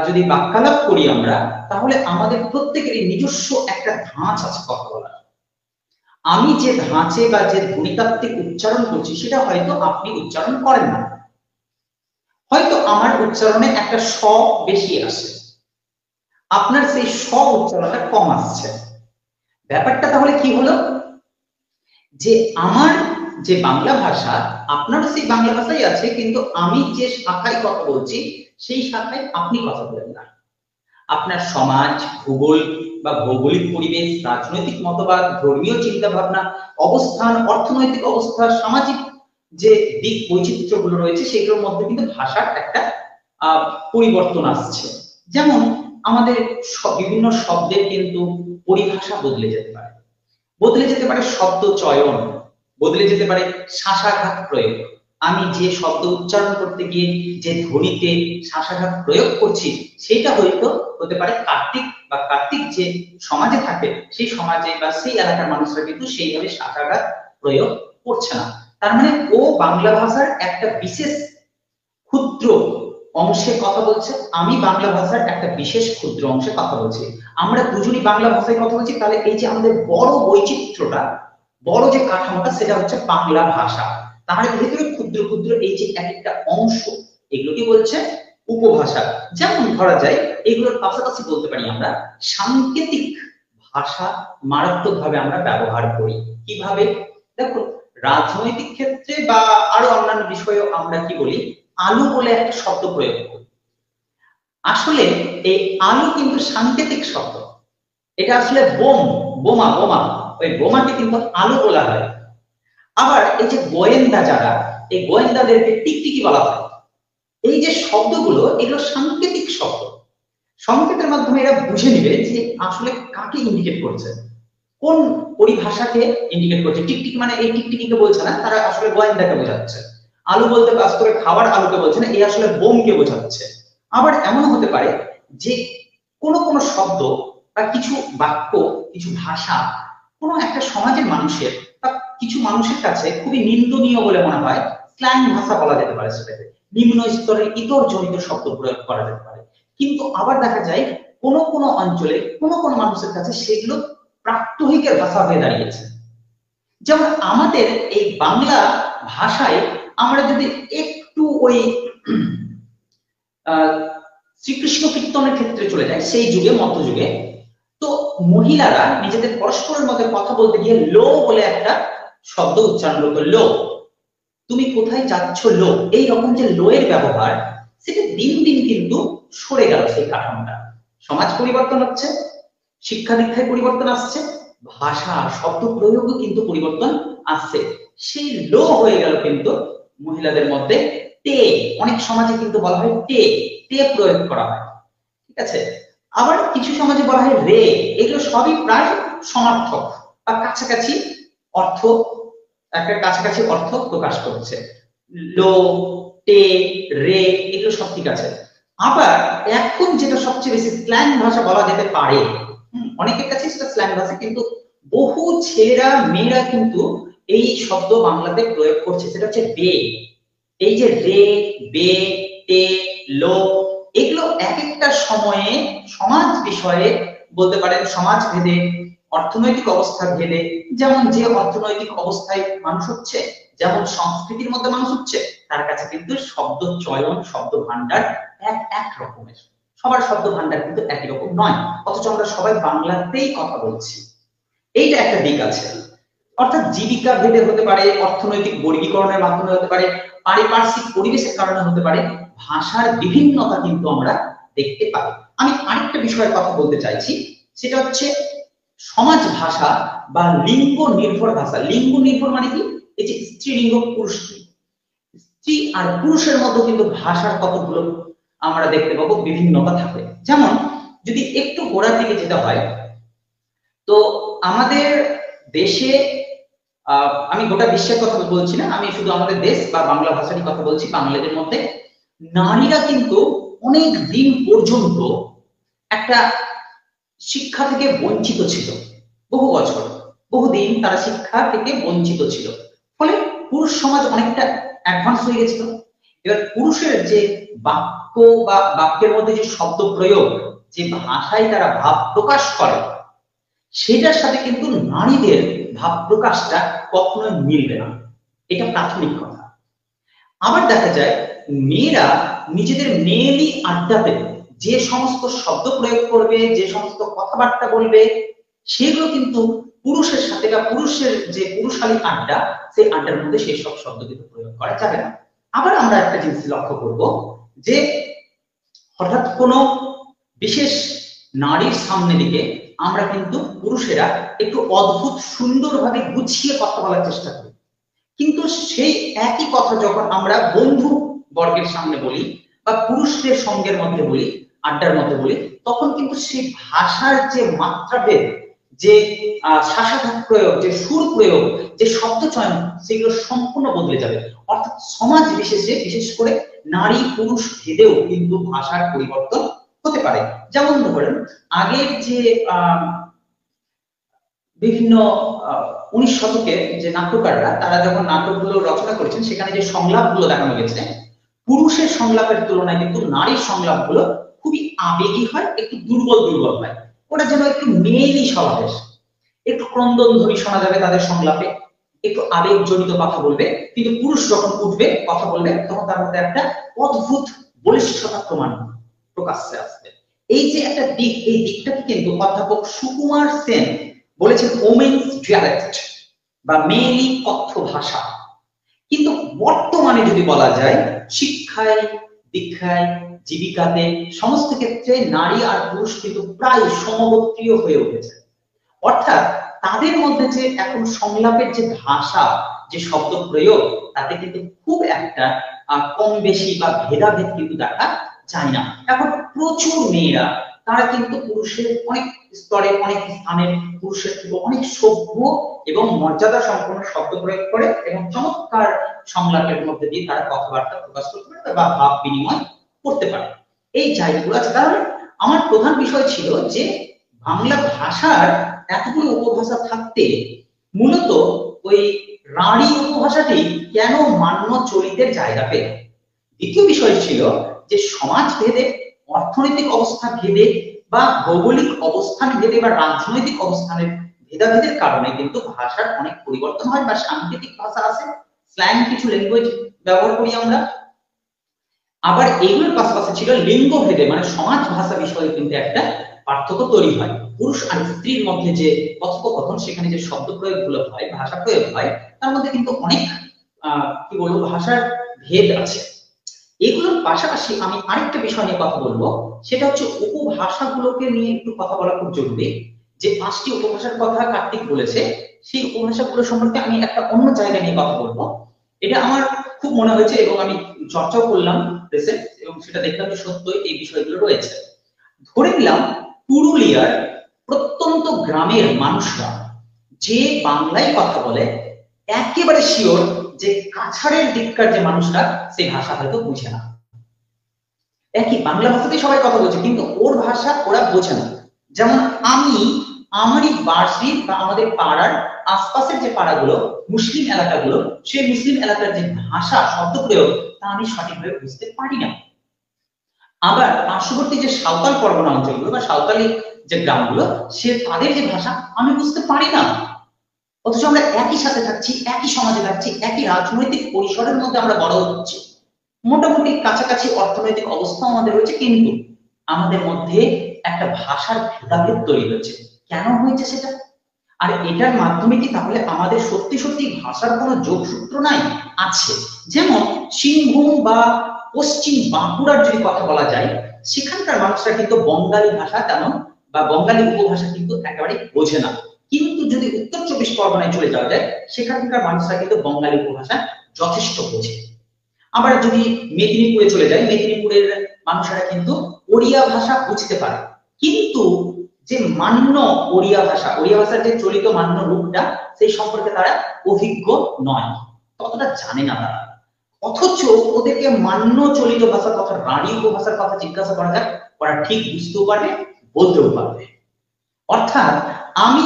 যদি বাক্যালাপ করি আমরা, তাহলে আমাদের প্রত্যেকেরই নিজস্ব একটা ধাঁচ আছে কথা বলার। আমি যে ধাঁচে বা যে ধ্বনিতাত্ত্বিক উচ্চারণ করছি, সেটা হয়তো আপনি উচ্চারণ করেন না, হয়তো আমার উচ্চারণে একটা স বেশি আসে, আপনার সেই স উচ্চারণটা কম আসছে। ব্যাপারটা তাহলে কি হলো, যে আমার যে বাংলা ভাষা, আপনার সেই বাংলা ভাষাই আছে, কিন্তু আমি যে শাখায় কথা বলছি সেই শাখায় আপনি কথা বলেন না। আপনার সমাজ, ভূগোল বা ভৌগোলিক পরিবেশ, রাজনৈতিক মতবাদ, ধর্মীয় চিন্তা ভাবনা, অবস্থান, অর্থনৈতিক অবস্থা, সামাজিক যে দিক বৈচিত্র্যগুলো রয়েছে, সেগুলোর মধ্যে কিন্তু ভাষার একটা পরিবর্তন আসছে। যেমন আমাদের বিভিন্ন শব্দের কিন্তু পরিভাষা বদলে যেতে পারে, শব্দ চয়ন বদলে যেতে পারে, শাসাঘাত প্রয়োগ। আমি যে শব্দ উচ্চারণ করতে গিয়ে যে ধ্বনিতে শাসাঘাত প্রয়োগ করছি, সেটা হয়তো হতে পারে কার্তিক যে সমাজে থাকে, সেই সমাজে বা সেই এলাকার মানুষরা কিন্তু সেইভাবে শাসাঘাত প্রয়োগ করছে না। তার মানে ও বাংলা ভাষার একটা বিশেষ ক্ষুদ্র অংশে কথা বলছে, আমি বাংলা ভাষার একটা বিশেষ ক্ষুদ্র অংশে কথা বলছি। আমরা দুজনই বাংলা ভাষায় কথা বলছি, তাহলে এই যে আমাদের বড় বৈচিত্র্যটা, বড় যে কাঠামোটা, সেটা হচ্ছে বাংলা ভাষা। তার ভিতরে ক্ষুদ্র ক্ষুদ্র এই যে এক একটা অংশ, এগুলোকে বলছে উপভাষা। যেমন ধরা যায়, এগুলোর পাশাপাশি বলতে পারি আমরা সাংকেতিক ভাষা মারাত্মকভাবে আমরা ব্যবহার করি। কিভাবে? দেখো, রাজনৈতিক ক্ষেত্রে বা আরো অন্যান্য বিষয়েও আমরা কি বলি, আলু বলে একটা শব্দ প্রয়োগ করি। আসলে এই আলু কিন্তু সাংকেতিক শব্দ, এটা আসলে বোমা, ওই বোমাকে কিন্তু আলু বলা হয়। আবার এই যে গোয়েন্দা, যারা এই গোয়েন্দাদেরকে টিকটিকি বলা হয়। এই যে শব্দগুলো, এগুলো সাংকেতিক শব্দ, সংকেতের মাধ্যমে এরা বুঝে নিবে যে আসলে কাকে ইন্ডিকেট করছে, কোন পরিভাষাকে ইন্ডিকেট করছে। টিকটিকি মানে এই টিকটিকিকে বলছে না, তারা আসলে গোয়েন্দাকে বোঝাচ্ছে। আলু বলতে বাস্তবে খাবার আলুকে বলছে না, এই আসলে বোমকে বোঝাচ্ছে। আবার এমনও হতে পারে যে কোনো কোনো শব্দ বা কিছু বাক্য, কিছু ভাষা কোনো একটা সমাজের মানুষের বা কিছু মানুষের কাছে খুবই নিন্দনীয় বলে মনে হয়, স্ল্যাং ভাষা বলা যেতে পারে, সেটাকে নিম্ন স্তরের ইতর জনিত শব্দ প্রয়োগ করা যেতে পারে। কিন্তু আবার দেখা যায় কোনো কোনো অঞ্চলে কোনো কোনো মানুষের কাছে সেগুলো প্রাত্যহিকের ভাষা হয়ে দাঁড়িয়েছে। যেমন আমাদের এই বাংলা ভাষায় আমরা যদি একটু ওই শ্রীকৃষ্ণ কীর্তনের ক্ষেত্রে চলে যায়, সেই যুগে মধ্যযুগে, তো মহিলারা নিজেদের পরস্পরের মধ্যে কথা বলতে গিয়ে লো বলে একটা শব্দ উচ্চারণ করতো, লো, তুমি কোথায় যাচ্ছ লো, এই রকম যে লো এর ব্যবহার, সেটা দিন দিন কিন্তু সরে গেল। সেই কাঠামোটা, সমাজ পরিবর্তন হচ্ছে, শিক্ষা দীক্ষায় পরিবর্তন আসছে, ভাষা শব্দ প্রয়োগও কিন্তু পরিবর্তন আসছে, সেই লো হয়ে গেল কিন্তু মহিলাদের মধ্যে তে। অনেক সমাজে কিন্তু বলা হয় তে, তে প্রয়োগ করা হয়, ঠিক আছে। আবার কিছু সমাজে বলা হয় রে। এগুলো সবই প্রায় সমার্থক বা কাছাকাছি অর্থ, একটা কাছাকাছি অর্থ প্রকাশ করছে। লো, টে, রে, এগুলো সব ঠিক আছে। আবার এখন যেটা সবচেয়ে বেশি স্ল্যাং ভাষা বলা যেতে পারে, অনেকের কাছে সেটা স্ল্যাং ভাষা, কিন্তু বহু ছেলেরা মেয়েরা কিন্তু এই শব্দ বাংলাতে প্রয়োগ করছে, সেটা হচ্ছে বে। এই যে রে, বে, তে, লো, এগুলো এক একটা সময়ে সমাজ বিষয়ে বলতে পারেন, সমাজ ভেদে, অর্থনৈতিক অবস্থা ভেদে, যেমন যে অর্থনৈতিক অবস্থায় মানুষ হচ্ছে, যেমন সংস্কৃতির মধ্যে মানুষ হচ্ছে, তার কাছে কিন্তু শব্দ চয়ন, শব্দ ভান্ডার এক এক রকমের। সবার শব্দ ভান্ডার কিন্তু একই রকম নয়, অথচ আমরা সবাই বাংলাতেই কথা বলছি। এইটা একটা দিক আছে। অর্থাৎ জীবিকা ভেদে হতে পারে, অর্থনৈতিক বর্গীকরণের মাধ্যমে হতে পারে, পারিপার্শ্বিক পরিবেশের কারণে হতে পারে, ভাষার বিভিন্নতা কিন্তু আমরা দেখতে পাই। আমি আরেকটা বিষয়ে কথা বলতে চাইছি, সেটা হচ্ছে সমাজ ভাষা বা লিঙ্গ নির্ভর ভাষা। লিঙ্গ নির্ভর মানে কি? এই যে স্ত্রীলিঙ্গ, পুরুষ, স্ত্রী আর পুরুষের মধ্যে কিন্তু ভাষার কতগুলো আমরা দেখতে পাবো বিভিন্নতা থাকে। যেমন যদি একটু গোড়ার দিকে যেতে হয়, তো আমাদের দেশে, আমি গোটা বিশ্বের কথা বলছি না, আমি শুধু আমাদের দেশ বা বাংলা ভাষারই কথা বলছি, বাঙালিদের মধ্যে নারীরা কিন্তু অনেক দিন পর্যন্ত একটা শিক্ষা থেকে বঞ্চিত ছিল। বহু বছর, বহুদিন তারা শিক্ষা থেকে বঞ্চিত ছিল। ফলে পুরুষ সমাজ অনেকটা অ্যাডভান্স হয়ে গেছিল। এবার পুরুষের যে বাক্য বা বাক্যের মধ্যে যে শব্দ প্রয়োগ, যে ভাষায় তারা ভাব প্রকাশ করে, সেটার সাথে কিন্তু নারীদের ভাব প্রকাশটা কখনোই মিলবে না। এটা প্রাথমিক কথা। আবার দেখা যায় মেয়েরা নিজেদের মেয়েলি আড্ডাতে যে সমস্ত শব্দ প্রয়োগ করবে, যে সমস্ত কথাবার্তা বলবে, সেগুলো কিন্তু পুরুষের সাথে বা পুরুষের যে পুরুষালী আড্ডা, সেই আড্ডার মধ্যে সেই সব শব্দ কিন্তু প্রয়োগ করা যাবে না। আবার আমরা একটা জিনিস লক্ষ্য করব, যে হঠাৎ কোনো বিশেষ নারীর সামনে দিকে আমরা কিন্তু পুরুষেরা একটু অদ্ভুত সুন্দরভাবে গুছিয়ে কথা বলার চেষ্টা করি, কিন্তু সেই একই কথা যখন আমরা বন্ধু বর্গের সামনে বলি বা পুরুষদের সঙ্গের মধ্যে বলি, আড্ডার মধ্যে বলি, তখন কিন্তু সেই ভাষার যে মাত্রাভেদ, যে শাসাঘাত প্রয়োগ, যে সুর প্রয়োগ, যে শব্দ চয়ন, সেগুলো সম্পূর্ণ বদলে যাবে। অর্থাৎ সমাজ বিশেষে, বিশেষ করে নারী পুরুষ ভেদেও কিন্তু ভাষার পরিবর্তন হতে পারে। যেমন ধরেন আগের যে বিভিন্ন 19 শতকের যে নাট্যকাররা, তারা যখন নাটকগুলো রচনা করেছেন, সেখানে যে সংলাপগুলো দেখানো গেছে, পুরুষের সংলাপের তুলনায় কিন্তু নারীর সংলাপগুলো খুবই আবেগী হয়, একটু দুর্বল দুর্বল হয়। ওটা যেন একটু মেয়েলি স্বভাবের, একটু ক্রন্দনধ্বনি শোনা যাবে তাদের সংলাপে, একটু আবেগজনিত কথা বলবে, কিন্তু পুরুষ যখন উঠবে কথা বলবে, তখন তার মধ্যে একটা অদ্ভুত বলিষ্ঠতা প্রকাশ্যে আসবে। এই যে একটা দিক, এই দিকটাকে কিন্তু অধ্যাপক সুকুমার সেন বলেছেন ওমেন্স ডায়ালেক্ট বা মেয়েলি কথ্য ভাষা। কিন্তু বর্তমানে যদি বলা যায়, শিক্ষায়, দীক্ষায়, জীবিকাতে, সমস্ত ক্ষেত্রে নারী আর পুরুষ কিন্তু প্রায় সমগোত্রীয় হয়ে উঠেছে। অর্থাৎ তাদের মধ্যে যে এখন সংলাপের যে ভাষা, যে শব্দ প্রয়োগ, তাতে কিন্তু খুব একটা কম বেশি বা ভেদাভেদ কিন্তু দেখা যায় না। এখন প্রচুর মেয়েরা, তারা কিন্তু পুরুষের অনেক স্তরে, অনেক স্থানের পুরুষের থেকে অনেক সভ্য এবং মর্যাদা সম্পন্ন শব্দ প্রয়োগ করে, এবং চমৎকার সংলাপের মধ্যে দিয়ে তারা কথাবার্তা প্রকাশ করতে পারে বা ভাব বিনিময় করতে পারে। এই জায়গাগুলো আছে। তাহলে আমার প্রধান বিষয় ছিল যে বাংলা ভাষার এতগুলো উপভাষা থাকতে মূলত ওই রাঢ়ী উপভাষাটি কেন মান্য চলিতের জায়গা পেল। দ্বিতীয় বিষয় ছিল যে সমাজ ভেদে, অর্থনৈতিক অবস্থা ভেদে বা ভৌগোলিক অবস্থান ভেদে বা রাজনৈতিক অবস্থানের ভেদাভেদের কারণে কিন্তু ভাষার অনেক পরিবর্তন হয় বা সাংকেতিক ভাষা আছে, স্ল্যাং কিছু ল্যাঙ্গুয়েজ ব্যবহার করি আমরা। আবার এগুলোর পাশাপাশি ছিল লিঙ্গ ভেদে, মানে সমাজ ভাষা বিষয়ে কিন্তু একটা পার্থক্য তৈরি হয়। পুরুষ আর স্ত্রীর মধ্যে যে কথোপকথন, সেখানে যে শব্দ প্রয়োগ গুলো হয়, ভাষা প্রয়োগ হয়, তার মধ্যে কিন্তু অনেক কি বলবো ভাষার ভেদ আছে। এগুলোর পাশাপাশি আমি আরেকটা বিষয় নিয়ে কথা বলবো, সেটা হচ্ছে উপভাষাগুলোকে নিয়ে একটু কথা বলা খুব জরুরি। যে 5টি উপভাষার কথা কার্তিক বলেছে, সেই উপভাষাগুলো সম্পর্কে আমি একটা অন্য জায়গা নিয়ে কথা বলবো। এটা আমার খুব মনে হয়েছে এবং আমি চর্চাও করলাম রিসেন্ট, এবং সেটা দেখলাম যে সত্যই এই বিষয়গুলো রয়েছে। ধরে নিলাম পুরুলিয়ার প্রত্যন্ত গ্রামের মানুষরা যে বাংলায় কথা বলে, একেবারে শিওর যে কাছাড়ের দিককার যে মানুষরা সেই ভাষা হয়তো বুঝে না। একই বাংলা ভাষাতেই সবাই কথা বলছে, কিন্তু ওর ভাষা ওরা বোঝে না। যেমন আমি আমারই বাড়ির বা আমাদের পাড়ার আশপাশের যে পাড়াগুলো, মুসলিম এলাকাগুলো, সেই মুসলিম এলাকার যে ভাষা শব্দ প্রয়োগ তা আমি সঠিকভাবে বুঝতে পারি না। আবার পার্শ্ববর্তী যে সাঁওতাল পরগনা অঞ্চলগুলো বা সাঁওতালি যে গ্রামগুলো, সে তাদের যে ভাষা আমি বুঝতে পারি না। অথচ আমরা একই সাথে থাকছি, একই সমাজে থাকছি, একই রাজনৈতিক পরিসরের মধ্যে আমরা বড় হচ্ছি, মোটামুটি কাছাকাছি অর্থনৈতিক অবস্থা আমাদের রয়েছে, কিন্তু আমাদের মধ্যে একটা ভাষার ভেদাভেদ তৈরি হচ্ছে। কেন হয়েছে সেটা? আর এটার মাধ্যমে কি তাহলে আমাদের সত্যি সত্যি ভাষার কোনো যোগসূত্র নাই? আছে। যেমন সিংভূম বা পশ্চিম বাঁকুড়ার যদি কথা বলা যায়, সেখানকার মানুষরা কিন্তু বঙ্গালী ভাষা তেমন বা বঙ্গালী উপভাষা কিন্তু একেবারে বোঝে না। কিন্তু যদি উত্তর 24 পরগনায় চলে যাওয়া যায়, সেখানকার মানুষরা কিন্তু বঙ্গালী উপভাষা যথেষ্ট বোঝে। আবার যদি মেদিনীপুরে চলে যায়, মেদিনীপুরের মানুষেরা কিন্তু ওড়িয়া ভাষা বুঝতে পারে, কিন্তু যে মান্য ওড়িয়া ভাষার যে চলিত মান্য রূপটা, সেই সম্পর্কে তারা অভিজ্ঞ নয়, ততটা জানে না তারা। অথচ ওদেরকে মান্য চলিত ভাষা তথা রাঢ়ী উপভাষার কথা জিজ্ঞাসা করা যায়, ওরা ঠিক বুঝতেও পারবে, বলতেও পারবে। অর্থাৎ আমি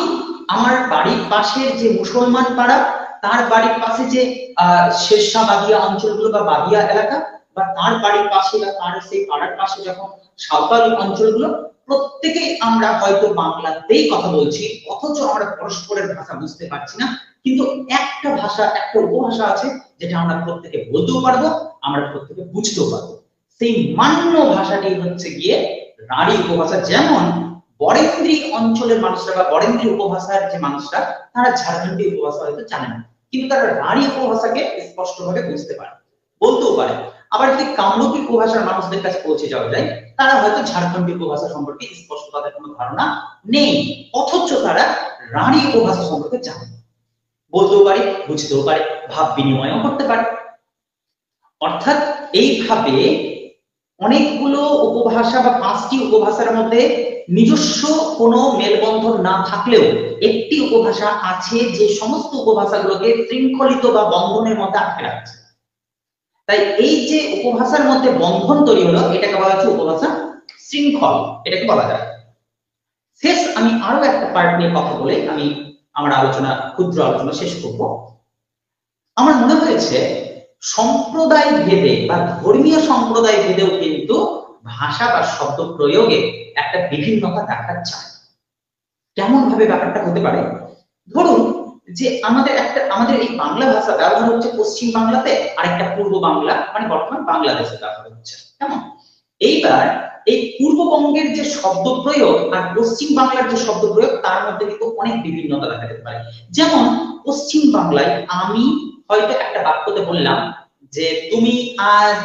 আমার বাড়ির পাশের যে মুসলমান পাড়া, তার বাড়ির পাশে যে শেরশাহ বাদিয়া অঞ্চলগুলো বা বাদিয়া এলাকা, বা তার বাড়ির পাশে বা তার সেই পাড়ার পাশে যখন সাঁওতাল অঞ্চলগুলো, প্রত্যেকেই আমরা হয়তো বাংলাতেই কথা বলছি, অথচ আমরা পরস্পরের ভাষা বুঝতে পারছি না। কিন্তু একটা ভাষা, একটা উপভাষা আছে যেটা আমরা প্রত্যেকে বলতেও পারবো, আমরা প্রত্যেকে বুঝতেও পারবো। সেই মান্য ভাষাটি হচ্ছে গিয়ে রাঢ়ী উপভাষা। যেমন বরেন্দ্রী অঞ্চলের মানুষরা বা বরেন্দ্রী উপভাষার যে মানুষরা, তারা ঝাড়খণ্ডী উপভাষা হয়তো জানে না, কিন্তু তারা রাঢ়ী উপভাষাকে স্পষ্টভাবে বুঝতে পারে, বলতেও পারে। আবার যদি কামরূপী উপভাষার মানুষদের কাছে পৌঁছে যাওয়া যায়, তারা হয়তো ঝাড়খণ্ডী উপভাষা সম্পর্কে স্পষ্ট তাদের কোনো ধারণা নেই, অথচ তারা রাঢ়ী উপভাষা সম্পর্কে জানে, বলতেও পারে, বুঝতেও পারে, ভাব বিনিময়ও করতে পারে। অর্থাৎ এইভাবে অনেকগুলো উপভাষা বা 5টি উপভাষার মধ্যে নিজস্ব কোনো মেলবন্ধন না থাকলেও একটি উপভাষা আছে যে সমস্ত উপভাষাগুলোকে শৃঙ্খলিত বা বন্ধনের মধ্যে আটকে রাখছে। তাই এই যে উপভাষার মধ্যে বন্ধন তৈরি হলো, এটাকে বলা হচ্ছে উপভাষা শৃঙ্খল, এটাকে বলা যায়। শেষ আমি আরো একটা পার্ট নিয়ে কথা বলে আমি আমার ক্ষুদ্র আলোচনা শেষ করব। আমার মনে হয়েছে সম্প্রদায় ভেদে বা ধর্মীয় সম্প্রদায় ভেদেও কিন্তু ভাষা বা শব্দ প্রয়োগে একটা বিভিন্নতা দেখা যায়। কেমন ভাবে ব্যাপারটা হতে পারে? ধরুন যে আমাদের এই বাংলা ভাষা ব্যবহার হচ্ছে পশ্চিম বাংলাতে, আর একটা পূর্ব বাংলা মানে বর্তমান বাংলাদেশে ব্যবহার হচ্ছে, কেমন? এইবার এই পূর্ববঙ্গের যে শব্দ প্রয়োগ আর পশ্চিম বাংলার যে শব্দ প্রয়োগ, তার মধ্যে কিন্তু অনেক বিভিন্নতা দেখা যেতে পারে। যেমন পশ্চিম বাংলায় আমি হয়তো একটা বাক্যতে বললাম যে তুমি আজ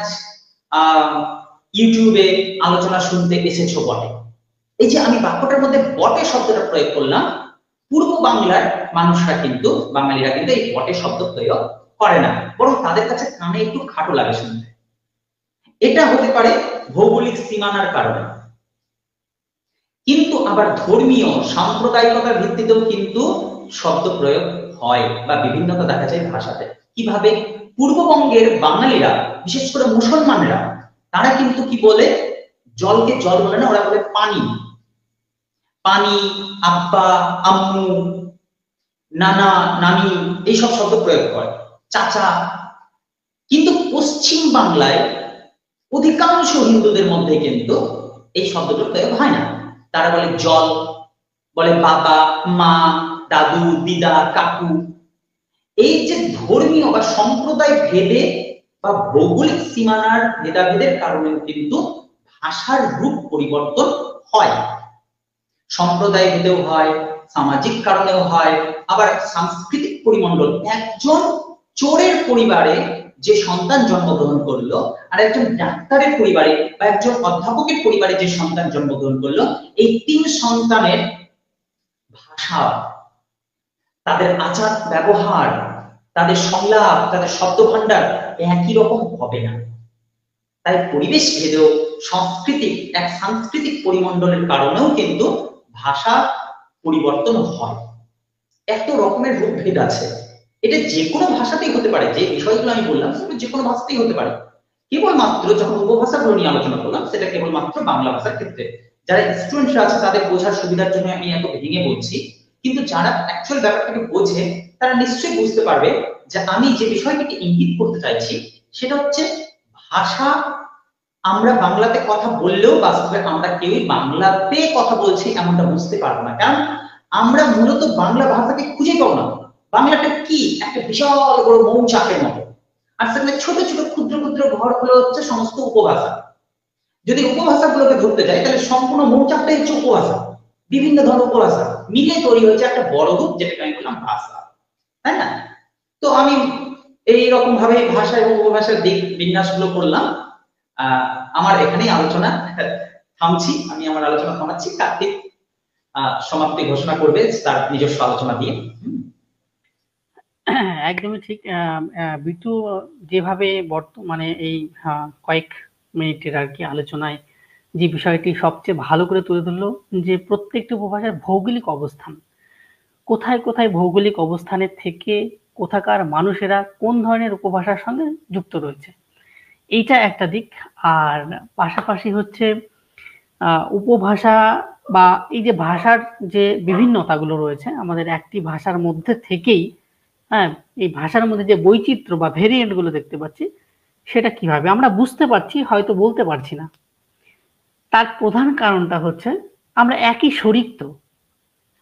ইউটিউবে আলোচনা শুনতে এসেছো বটে। এই যে আমি বাক্যটার মধ্যে বটে শব্দটা প্রয়োগ করলাম, পূর্ব বাংলার মানুষরা কিন্তু, বাঙালিরা কিন্তু এই বটে শব্দ প্রয়োগ করে না, বরং তাদের কাছে কানে একটু খাটো লাগে শুনতে। এটা হতে পারে ভৌগোলিক সীমানার কারণে। কিন্তু আবার ধর্মীয় সাম্প্রদায়িকতার ভিত্তিতেও কিন্তু শব্দ প্রয়োগ হয় বা বিভিন্নতা দেখা যায় ভাষাতে। কিভাবে? পূর্ববঙ্গের বাঙালিরা, বিশেষ করে মুসলমানরা, তারা কিন্তু কি বলে, জলকে জল বলে না, ওরা বলে পানি। পানি, আব্বা, আম্মু, নানা, নানি এইসব শব্দ প্রয়োগ করে, চাচা। কিন্তু পশ্চিম বাংলায় অধিকাংশ হিন্দুদের মধ্যে কিন্তু এই শব্দটা প্রয়োগ হয় না। তারা বলে জল, বলে বাবা, মা, দাদু, দিদা, কাকু। এই যে ধর্মীয় বা সম্প্রদায় ভেদে বা ভৌগোলিক সীমানার ভেদাভেদের কারণে কিন্তু ভাষার রূপ পরিবর্তন হয়। সম্প্রদায় ভেদেও হয়, সামাজিক কারণেও হয়, আবার সাংস্কৃতিক পরিমণ্ডল। একজন চোরের পরিবারে যে সন্তান জন্মগ্রহণ করলো, আর একজন ডাক্তারের পরিবারে বা একজন অধ্যাপকের পরিবারে যে সন্তান জন্মগ্রহণ করলো, এই 3 সন্তানের ভাষা, তাদের আচার ব্যবহার, তাদের সংলাপ, তাদের শব্দ ভান্ডার একই রকম হবে না। তাই পরিবেশ ভেদেও সাংস্কৃতিক পরিমণ্ডলের কারণেও কিন্তু ভাষা পরিবর্তন হয়। এত রকমের রূপভেদ আছে। এটা যে কোনো ভাষাতেই হতে পারে, যে বিষয়গুলো আমি বললাম সেটা যে কোনো ভাষাতেই হতে পারে। কেবলমাত্র যখন উপভাষাগুলো নিয়ে আলোচনা করলাম সেটা কেবলমাত্র বাংলা ভাষার ক্ষেত্রে। যারা স্টুডেন্টরা আছে তাদের বোঝার সুবিধার জন্য আমি এত ভেঙে বলছি, কিন্তু যারা অ্যাকচুয়াল ব্যাপারটাকে বোঝে তারা নিশ্চয়ই বুঝতে পারবে যে আমি যে বিষয়টিকে ইঙ্গিত করতে চাইছি সেটা হচ্ছে ভাষা। আমরা বাংলাতে কথা বললেও বাস্তবে আমরা কেউই বাংলাতে কথা বলছি এমনটা বুঝতে পারবো না, কারণ আমরা মূলত বাংলা ভাষাকে খুঁজে পাবো না। বাংলাটা কি একটা বিশাল বড় মৌচাকের মতো, আর সেখানে ছোট ছোট ক্ষুদ্র ক্ষুদ্র ঘরগুলো হচ্ছে সমস্ত উপভাষা। যদি উপভাষাগুলোকে ধরতে যাই তাহলে সম্পূর্ণ মৌচাকটাই হচ্ছে উপভাষা। বিভিন্ন ধরনের উপভাষা মিলে তৈরি হয়েছে একটা বড় রূপ, যেটাকে আমি বললাম ভাষা, তাই না? তো আমি এইরকম ভাবে ভাষা এবং উপভাষার দিক বিন্যাসগুলো করলাম। আমার এখানেই আলোচনা থামছি, আমি আমার আলোচনা থামাচ্ছি। কার্তিক সমাপ্তি ঘোষণা করবে তার নিজস্ব আলোচনা দিয়ে। একদমই ঠিক। বিটু যেভাবে বর্তমানে এই কয়েক মিনিটের আর কি আলোচনায় যে বিষয়টি সবচেয়ে ভালো করে তুলে ধরলো, যে প্রত্যেকটি উপভাষার ভৌগোলিক অবস্থান, কোথায় কোথায় ভৌগোলিক অবস্থানের থেকে কোথাকার মানুষেরা কোন ধরনের উপভাষার সঙ্গে যুক্ত রয়েছে, এইটা একটা দিক। আর পাশাপাশি হচ্ছে উপভাষা বা এই যে ভাষার যে বিভিন্নতাগুলো রয়েছে আমাদের একটি ভাষার মধ্যে থেকেই, হ্যাঁ, এই ভাষার মধ্যে যে বৈচিত্র্য বা ভেরিয়েন্ট গুলো দেখতে পাচ্ছি, সেটা কিভাবে আমরা বুঝতে পারছি হয়তো বলতে পারছি না। তার প্রধান কারণটা হচ্ছে আমরা একই শরিক,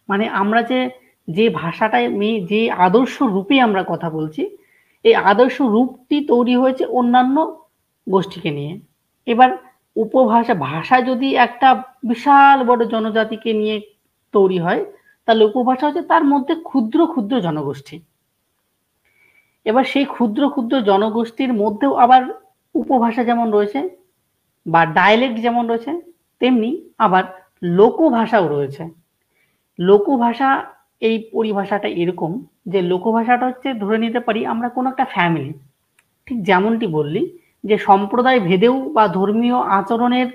মানে আমরা যে যে ভাষাটায় যে আদর্শ রূপে আমরা কথা বলছি, এই আদর্শ রূপটি তৈরি হয়েছে অন্যান্য গোষ্ঠীকে নিয়ে। এবার উপভাষা ভাষা যদি একটা বিশাল বড় জনজাতিকে নিয়ে তৈরি হয়, তাহলে উপভাষা হচ্ছে তার মধ্যে ক্ষুদ্র ক্ষুদ্র জনগোষ্ঠী। এবার সেই ক্ষুদ্র ক্ষুদ্র জনগোষ্ঠীর মধ্যেও আবার উপভাষা যেমন রয়েছে বা ডায়ালেক্ট যেমন রয়েছে, তেমনি আবার লোকভাষাও রয়েছে। লোকভাষা, এই পরিভাষাটা এরকম যে লোকভাষাটা হচ্ছে ধরে নিতে পারি আমরা কোনো একটা ফ্যামিলি, ঠিক যেমনটি বললি যে সম্প্রদায় ভেদেও বা ধর্মীয় আচরণের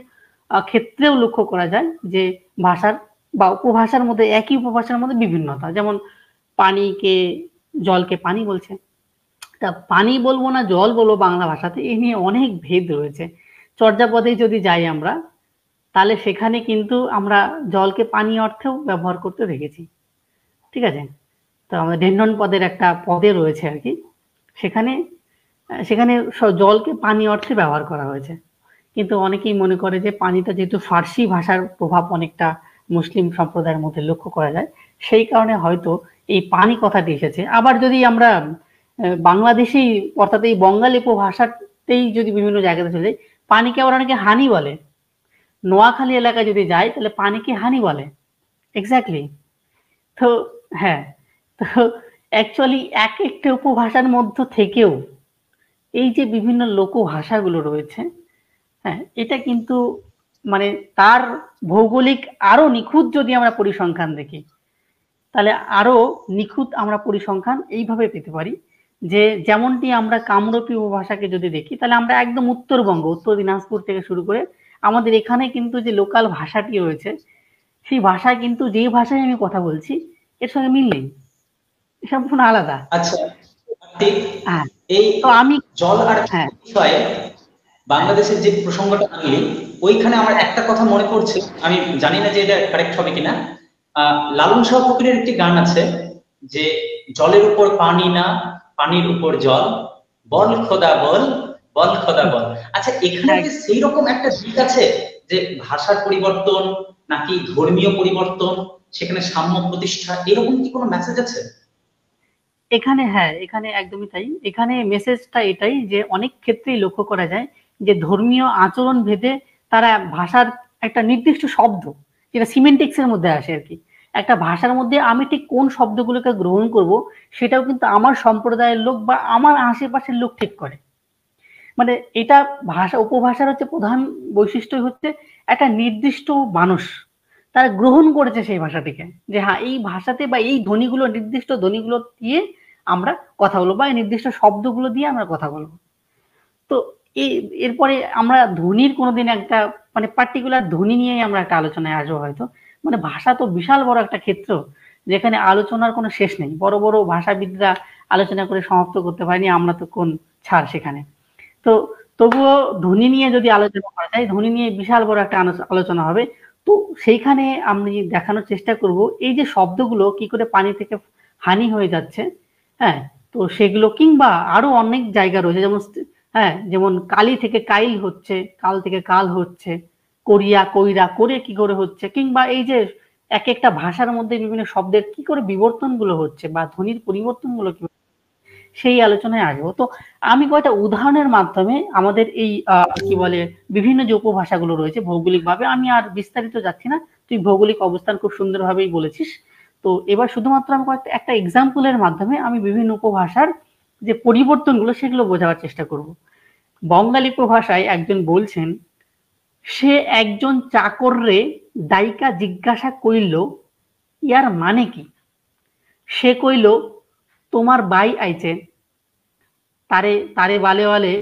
ক্ষেত্রেও লক্ষ্য করা যায় যে ভাষার বা উপভাষার মধ্যে একই উপভাষার মধ্যে বিভিন্নতা। যেমন পানিকে জলকে পানি বলছে, তা পানি বলবো না জল বলবো বাংলা ভাষাতে, এই নিয়ে অনেক ভেদ রয়েছে। চর্যাপদে যদি যাই আমরা, তাহলে সেখানে কিন্তু আমরা জলকে পানি অর্থেও ব্যবহার করতে দেখেছি, ঠিক আছে? তো আমাদের ঢেন্ডন পদের একটা পদে রয়েছে আর কি, সেখানে সেখানে জলকে পানি অর্থে ব্যবহার করা হয়েছে। কিন্তু অনেকেই মনে করে যে পানিটা যেহেতু ফার্সি ভাষার প্রভাব অনেকটা মুসলিম সম্প্রদায়ের মধ্যে লক্ষ্য করা যায়, সেই কারণে হয়তো এই পানি কথাটি এসেছে। আবার যদি আমরা বাংলাদেশেই অর্থাৎ এই বঙ্গালী উপভাষাতেই যদি বিভিন্ন জায়গাতে চলে যাই, পানিকে আবার অনেকে হানি বলে। নোয়াখালী এলাকায় যদি যাই তাহলে পানিকে হানি বলে। এক্স্যাক্টলি। তো হ্যাঁ, তো অ্যাকচুয়ালি এক একটা উপভাষার মধ্য থেকেও এই যে বিভিন্ন লোকভাষাগুলো রয়েছে, হ্যাঁ, এটা কিন্তু মানে তার ভৌগোলিক আরো নিখুঁত যদি আমরা পরিসংখ্যান দেখি, তাহলে আরো নিখুঁত আমরা পরিসংখ্যান এইভাবে পেতে পারি যে যেমনটি আমরা কামরূপী উপভাষাকে যদি দেখি, তাহলে আমরা একদম উত্তরবঙ্গ, উত্তর দিনাজপুর থেকে শুরু করে আমাদের এখানে কিন্তু যে লোকাল ভাষাটি রয়েছে, সেই ভাষায় কিন্তু যে ভাষায় আমি কথা বলছি এর সঙ্গে মিল নেই, সম্পূর্ণ আলাদা। আচ্ছা, হ্যাঁ, এই তো আমি জল আর হ্যাঁ বিষয়ে বাংলাদেশের যে প্রসঙ্গটা আনলি, ওইখানে আমার একটা কথা মনে পড়ছে, আমি জানি না যে এটা কারেক্ট হবে কিনা। লালন শাহ ফকিরের একটি গান আছে যে, জলের উপর পানি না, পানির উপর জল, বল খোদা বল, বল খোদা বল। আচ্ছা, এখানে কি সেই রকম একটা দিক আছে যে ভাষার পরিবর্তন নাকি ধর্মীয় পরিবর্তন, সেখানে সাম্য প্রতিষ্ঠা, এরকম কি কোনো মেসেজ আছে? এখানে হ্যাঁ, এখানে একদমই তাই। এখানে মেসেজটা এটাই যে অনেক ক্ষেত্রেই লক্ষ্য করা যায় যে ধর্মীয় আচরণ ভেদে তারা ভাষার একটা নির্দিষ্ট শব্দ, যেটা সিমেন্টিক্স এর মধ্যে আসে আরকি। একটা ভাষার মধ্যে আমি ঠিক কোন শব্দগুলোকে গ্রহণ করব, সেটাও কিন্তু আমার সম্প্রদায়ের লোক বা আমার আশেপাশের লোক ঠিক করে। মানে এটা ভাষা, উপভাষার হচ্ছে প্রধান বৈশিষ্ট্য হচ্ছে একটা নির্দিষ্ট মানুষ তারা গ্রহণ করেছে সেই ভাষাটিকে, যে হ্যাঁ এই ভাষাতে বা এই ধ্বনিগুলো, নির্দিষ্ট ধ্বনিগুলো দিয়ে আমরা কথা বলবো বা এই নির্দিষ্ট শব্দগুলো দিয়ে আমরা কথা বলবো। তো এই এরপরে আমরা ধ্বনির কোনোদিন একটা মানে পার্টিকুলার ধ্বনি নিয়েই আমরা একটা আলোচনায় আসবো হয়তো। মানে ভাষা তো বিশাল বড় একটা ক্ষেত্র, যেখানে আলোচনার কোনো শেষ নেই। বড় বড় ভাষাবিদরা আলোচনা করে সমাপ্ত করতে পারেনি, আমরা তো কোন ছাড় সেখানে। তো তবুও ধ্বনি নিয়ে যদি আলোচনা করা যায়, ধ্বনি নিয়ে বিশাল বড় একটা আলোচনা হবে। তো সেইখানে আমি দেখানোর চেষ্টা করব এই যে শব্দগুলো কি করে পানি থেকে হানি হয়ে যাচ্ছে, হ্যাঁ? তো সেগুলো কিংবা আরো অনেক জায়গা রয়েছে, যেমন হ্যাঁ, যেমন কালি থেকে কাইল হচ্ছে, কাল থেকে কাল হচ্ছে, করিয়া কইরা করে কি করে হচ্ছে, কিংবা এই যে এক একটা ভাষার মধ্যে বিভিন্ন শব্দের কি করে বিবর্তনগুলো হচ্ছে বা ধ্বনির পরিবর্তনগুলো কি, সেই আলোচনায় আসবো। তো আমি কয়েকটা উদাহরণের মাধ্যমে আমাদের এই কি বলে বিভিন্ন যে উপভাষাগুলো রয়েছে ভৌগোলিকভাবে, আমি আর বিস্তারিত যাচ্ছি না। তুই ভৌগোলিক অবস্থান খুব সুন্দরভাবেই বলেছিস। তো এবার শুধুমাত্র আমি কয়েকটা একটা এক্সাম্পলের মাধ্যমে আমি বিভিন্ন উপভাষার যে পরিবর্তনগুলো সেগুলো বোঝাবার চেষ্টা করব। বঙ্গালী উপভাষায় একজন বলছেন, সে একজন চাকররে দায়িকা জিজ্ঞাসা কইল, ইয়ার মানে কি? সে কইল, তোমার বাই আইছে, তারে তারে বালে বালে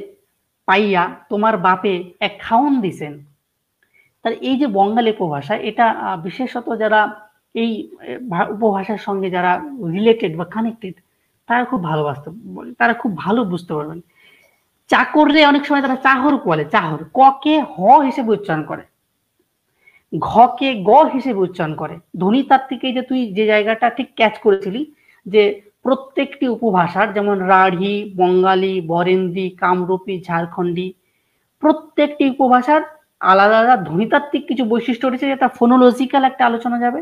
পাইয়া তোমার বাপে এক খাওন দিছেন। তার এই যে বঙ্গালী উপভাষা, এটা বিশেষত যারা এই উপভাষার সঙ্গে যারা রিলেটেড বা কানেক্টেড, তারা খুব ভালোবাসতে, তারা খুব ভালো বুঝতে পারবেন। চাকররে অনেক সময় তারা চাহর বলে, চাহর ককে হ হিসেবে উচ্চারণ করে, ঘকে গ হিসেবে উচ্চারণ করে। ধ্বনিতাত্ত্বিক এই যে তুই যে জায়গাটা ঠিক ক্যাচ করেছিলি, যে প্রত্যেকটি উপভাষার যেমন রাঢ়ী, বঙ্গালী, বরেন্দ্রী, কামরূপী, ঝাড়খণ্ডী, প্রত্যেকটি উপভাষার আলাদা আলাদা ধ্বনিতাত্ত্বিক কিছু বৈশিষ্ট্য রয়েছে, যেটা ফোনোলজিক্যাল একটা আলোচনা যাবে,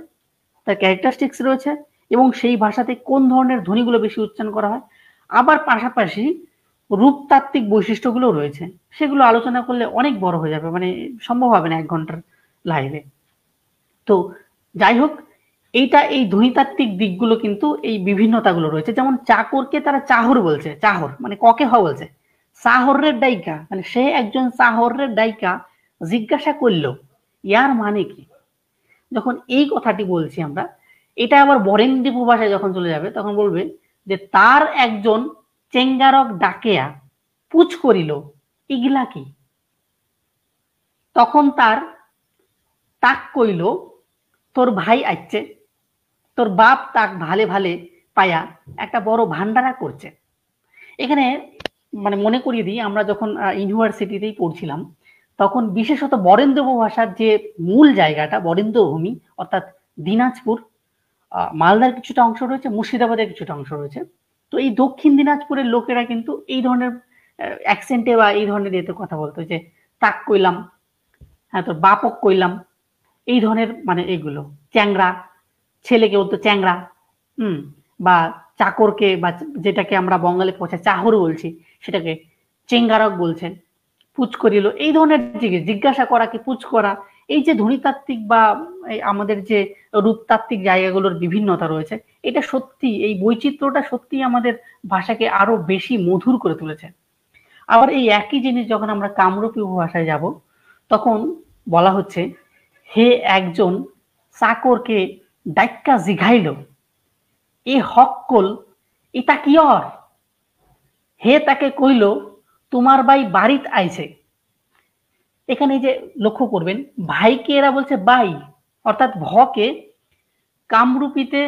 তার ক্যারেক্টারিস্টিক্স রয়েছে এবং সেই ভাষাতে কোন ধরনের ধ্বনিগুলো বেশি উচ্চারণ করা হয়। আবার পাশাপাশি রূপতাত্ত্বিক বৈশিষ্ট্যগুলো রয়েছে, সেগুলো আলোচনা করলে অনেক বড় হয়ে যাবে, মানে সম্ভব হবে না 1 ঘন্টার লাইভে। তো যাই হোক, এইটা এই ধ্বনিতাত্ত্বিক দিকগুলো কিন্তু এই বিভিন্নতাগুলো রয়েছে। যেমন চাকরকে তারা চাহর বলছে, চাহর মানে ককে হ বলছে, চাহরের ডাইকা মানে সে একজন চাহরের ডাইকা জিজ্ঞাসা করলো ইয়ার মানে কি। যখন এই কথাটি বলছি আমরা, এটা আবার বরেন্দ্রী উপভাষায় যখন চলে যাবে তখন বলবে যে তার একজন চেঙ্গারক ডাকেয়া পুছ করিল, ইগলা কি? তখন তার তাক কইল, তোর ভাই আইছে, তোর বাপ তাক ভালে ভালে পায়া একটা বড় ভান্ডারা করছে। এখানে মানে মনে করিয়ে দিই, আমরা যখন ইউনিভার্সিটিতেই পড়ছিলাম তখন বিশেষত বরেন্দ্র উপভাষার যে মূল জায়গাটা বরেন্দ্র ভূমি, অর্থাৎ দিনাজপুর, মালদার কিছুটা অংশ রয়েছে, মুর্শিদাবাদের কিছুটা অংশ রয়েছে। তো এই দক্ষিণ দিনাজপুরের লোকেরা কিন্তু এই ধরনের অ্যাকসেন্টে বা এই ধরনের এতে কথা বলতো, যে তাক কইলাম, হ্যাঁ তোর বাপক কইলাম, এই ধরনের মানে এগুলো। চ্যাংরা, ছেলেকে বলতো চ্যাংরা, হুম, বা চাকরকে বা যেটাকে আমরা বঙ্গালী ভাষায় চাহর বলছি সেটাকে চেঙ্গারক বলছেন। পুচ করিল, এই ধরনের জিজ্ঞাসা করা কি পুচ করা, এই যে ধ্বনিতাত্ত্বিক বা আমাদের যে রূপতাত্ত্বিক জায়গাগুলোর বিভিন্নতা রয়েছে, এটা সত্যি এই বৈচিত্র্যটা সত্যি আমাদের ভাষাকে আরো বেশি মধুর করে তুলেছে। আবার এই একই জিনিস যখন আমরা কামরূপী উপভাষায় যাব তখন বলা হচ্ছে, হে একজন চাকরকে ডাইক্কা জিঘাইল, এ হক্কল ইতা কিয়র? হে তাকে কইল, তোমার ভাই বাড়িত আইছে। এখানে যে লক্ষ্য করবেন, ভাইকে এরা বলছে বাই, অর্থাৎ ভকে কামরূপীতে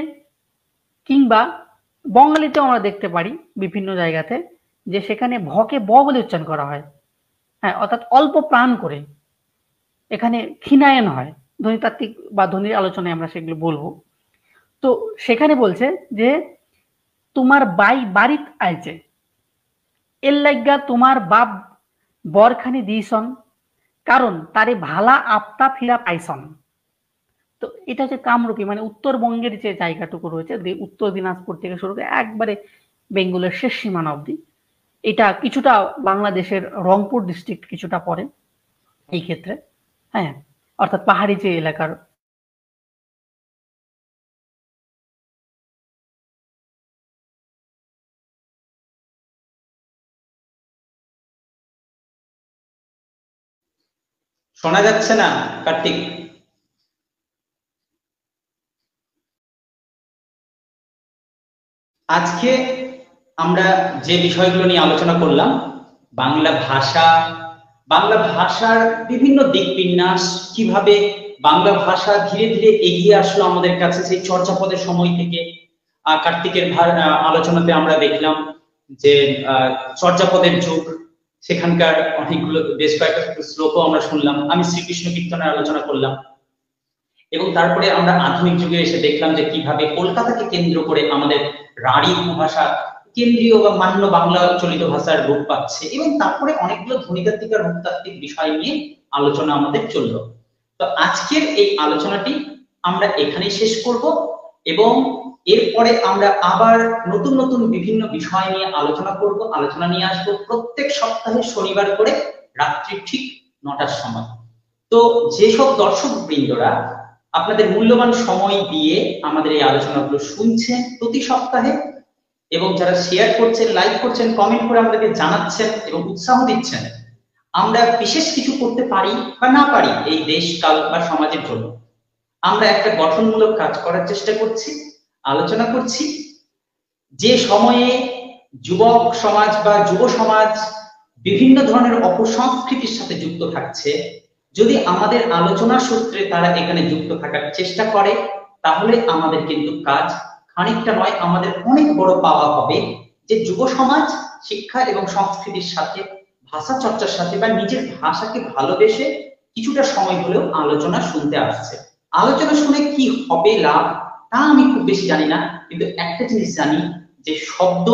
কিংবা বঙ্গালীতেও আমরা দেখতে পারি বিভিন্ন জায়গাতে যে সেখানে ভকে ব বলে উচ্চারণ করা হয়। হ্যাঁ, অর্থাৎ অল্প প্রাণ করে, এখানে ক্ষীণায়ন হয়, ধ্বনিতাত্ত্বিক বা ধ্বনির আলোচনায় আমরা সেগুলো বলবো। তো সেখানে বলছে যে তোমার বাড়িত আইছে, এর লাইগা তোমার বাপ বরখানি দিয়েছন, কারণ তারে ভালা আপতা ফিরা পাইছন। তো এটা হচ্ছে কামরূপী, মানে উত্তরবঙ্গের যে জায়গাটুকু রয়েছে, উত্তর দিনাজপুর থেকে শুরু করে একবারে বেঙ্গলের শেষ সীমানা অবধি, এটা কিছুটা বাংলাদেশের রংপুর ডিস্ট্রিক্ট কিছুটা পড়ে এই ক্ষেত্রে। হ্যাঁ, অর্থাৎ পাহাড়ি যে এলাকার। শোনা যাচ্ছে না কার্তিক? আজকে আমরা যে বিষয়গুলো নিয়ে আলোচনা করলাম, বাংলা ভাষা, বাংলা ভাষার বিভিন্ন দিক বিন্যাস, কিভাবে বাংলা ভাষা ধীরে ধীরে এগিয়ে আসলো আমাদের কাছে সেই চর্যাপদের সময় থেকে। কার্তিকের আলোচনাতে আমরা দেখলাম যে চর্যাপদের যুগ, সেখানকার অনেকগুলো বেশ কয়েকটা শ্লোকও আমরা শুনলাম। আমি শ্রীকৃষ্ণ কীর্তনের আলোচনা করলাম, এবং তারপরে আমরা আধুনিক যুগে এসে দেখলাম যে কিভাবে কলকাতাকে কেন্দ্র করে আমাদের রাঢ়ী উপভাষা কেন্দ্রীয় বা মান্য বাংলা চলিত ভাষার রূপ পাচ্ছে, এবং তারপরে অনেকগুলো ধ্বনিতাত্ত্বিক আর রূপতাত্ত্বিক বিষয় নিয়ে আলোচনা আমাদের চললো। তো আজকের এই আলোচনাটি আমরা এখানেই শেষ করব, এবং এরপরে আমরা আবার নতুন নতুন বিভিন্ন বিষয় নিয়ে আলোচনা করব, আলোচনা নিয়ে আসবো প্রত্যেক সপ্তাহে শনিবার করে রাত্রি ঠিক 9টার সময়। তো যেসব দর্শক বৃন্দরা আপনাদের মূল্যবান সময় দিয়ে আমাদের এই আলোচনাগুলো শুনছেন প্রতি সপ্তাহে, এবং যারা শেয়ার করছেন, লাইক করছেন, কমেন্ট করে আমাদেরকে জানাচ্ছেন এবং উৎসাহ দিচ্ছেন, আমরা বিশেষ কিছু করতে পারি বা না পারি এই দেশ কাল বা সমাজের জন্য, আমরা একটা গঠনমূলক কাজ করার চেষ্টা করছি, আলোচনা করছি। যে সময়ে যুবক সমাজ বা যুব সমাজ বিভিন্ন ধরনের অপসংস্কৃতির সাথে যুক্ত থাকছে, যদি আমাদের আলোচনা সূত্রে তারা এখানে যুক্ত থাকার চেষ্টা করে, তাহলে আমাদের কিন্তু কাজ খানিকটা নয়, আমাদের অনেক বড় পাওয়া হবে যে যুব সমাজ শিক্ষা এবং সংস্কৃতির সাথে, ভাষা চর্চার সাথে বা নিজের ভাষাকে ভালোবেসে কিছুটা সময় হলেও আলোচনা শুনতে আসছে। আলোচনা শুনে কি হবে লাভ তা আমি খুব বেশি জানি না, কিন্তু একটা জিনিস জানি যে শব্দ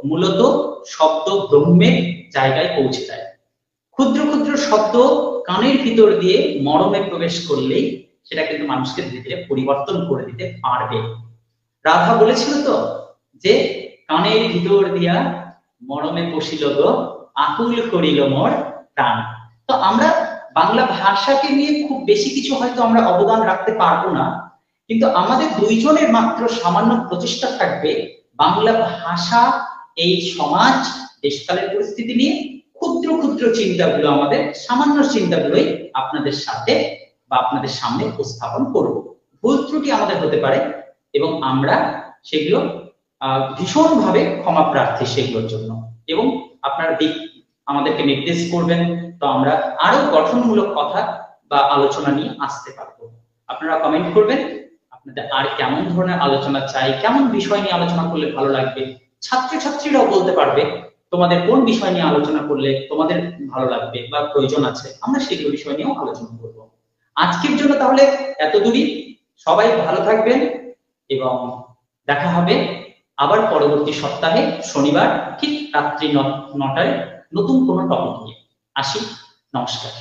মূলত শব্দ ব্রহ্মের জায়গায় পৌঁছে যায়। ক্ষুদ্র ক্ষুদ্র শব্দ কানের ভিতর দিয়ে মরমে প্রবেশ করলেই সেটা কিন্তু মানুষকে ধীরে ধীরে পরিবর্তন করে দিতে পারবে। রাধা বলেছিল তো যে কানের ভিতর দিয়া মরমে পশিল গো, আকুল করিল মোর প্রাণ। তো আমরা বাংলা ভাষাকে নিয়ে খুব বেশি কিছু হয়তো আমরা অবদান রাখতে পারবো না, কিন্তু আমাদের দুইজনের মাত্র সামান্য প্রচেষ্টা থাকবে বাংলা ভাষা এই সমাজ দেশকালের পরিস্থিতি নিয়ে ক্ষুদ্র ক্ষুদ্র চিন্তাগুলো, আমাদের সামান্য চিন্তাগুলোই আপনাদের সাথে বা আপনাদের সামনে উপস্থাপন করব। ভুল ত্রুটি আমাদের হতে পারে এবং আমরা সেগুলো ভীষণভাবে ক্ষমা প্রার্থী সেগুলোর জন্য, এবং আপনারা দিক আমাদেরকে নির্দেশ করবেন, তো আমরা আরো গঠনমূলক কথা বা আলোচনা নিয়ে আসতে পারবো। আপনারা কমেন্ট করবেন আপনাদের আর কেমন ধরনের আলোচনা চাই, কেমন বিষয় নিয়ে আলোচনা করলে ভালো লাগবে। ছাত্রছাত্রীরাও বলতে পারবে তোমাদের কোন বিষয় নিয়ে আলোচনা করলে তোমাদের ভালো লাগবে বা প্রয়োজন আছে, আমরা সেগুলো বিষয় নিয়েও আলোচনা করব। আজকের জন্য তাহলে এতদূরই। সবাই ভালো থাকবেন এবং দেখা হবে আবার পরবর্তী সপ্তাহে শনিবার ঠিক রাত্রি 9টায় নতুন কোনো টপিক নিয়ে। আসি, নমস্কার।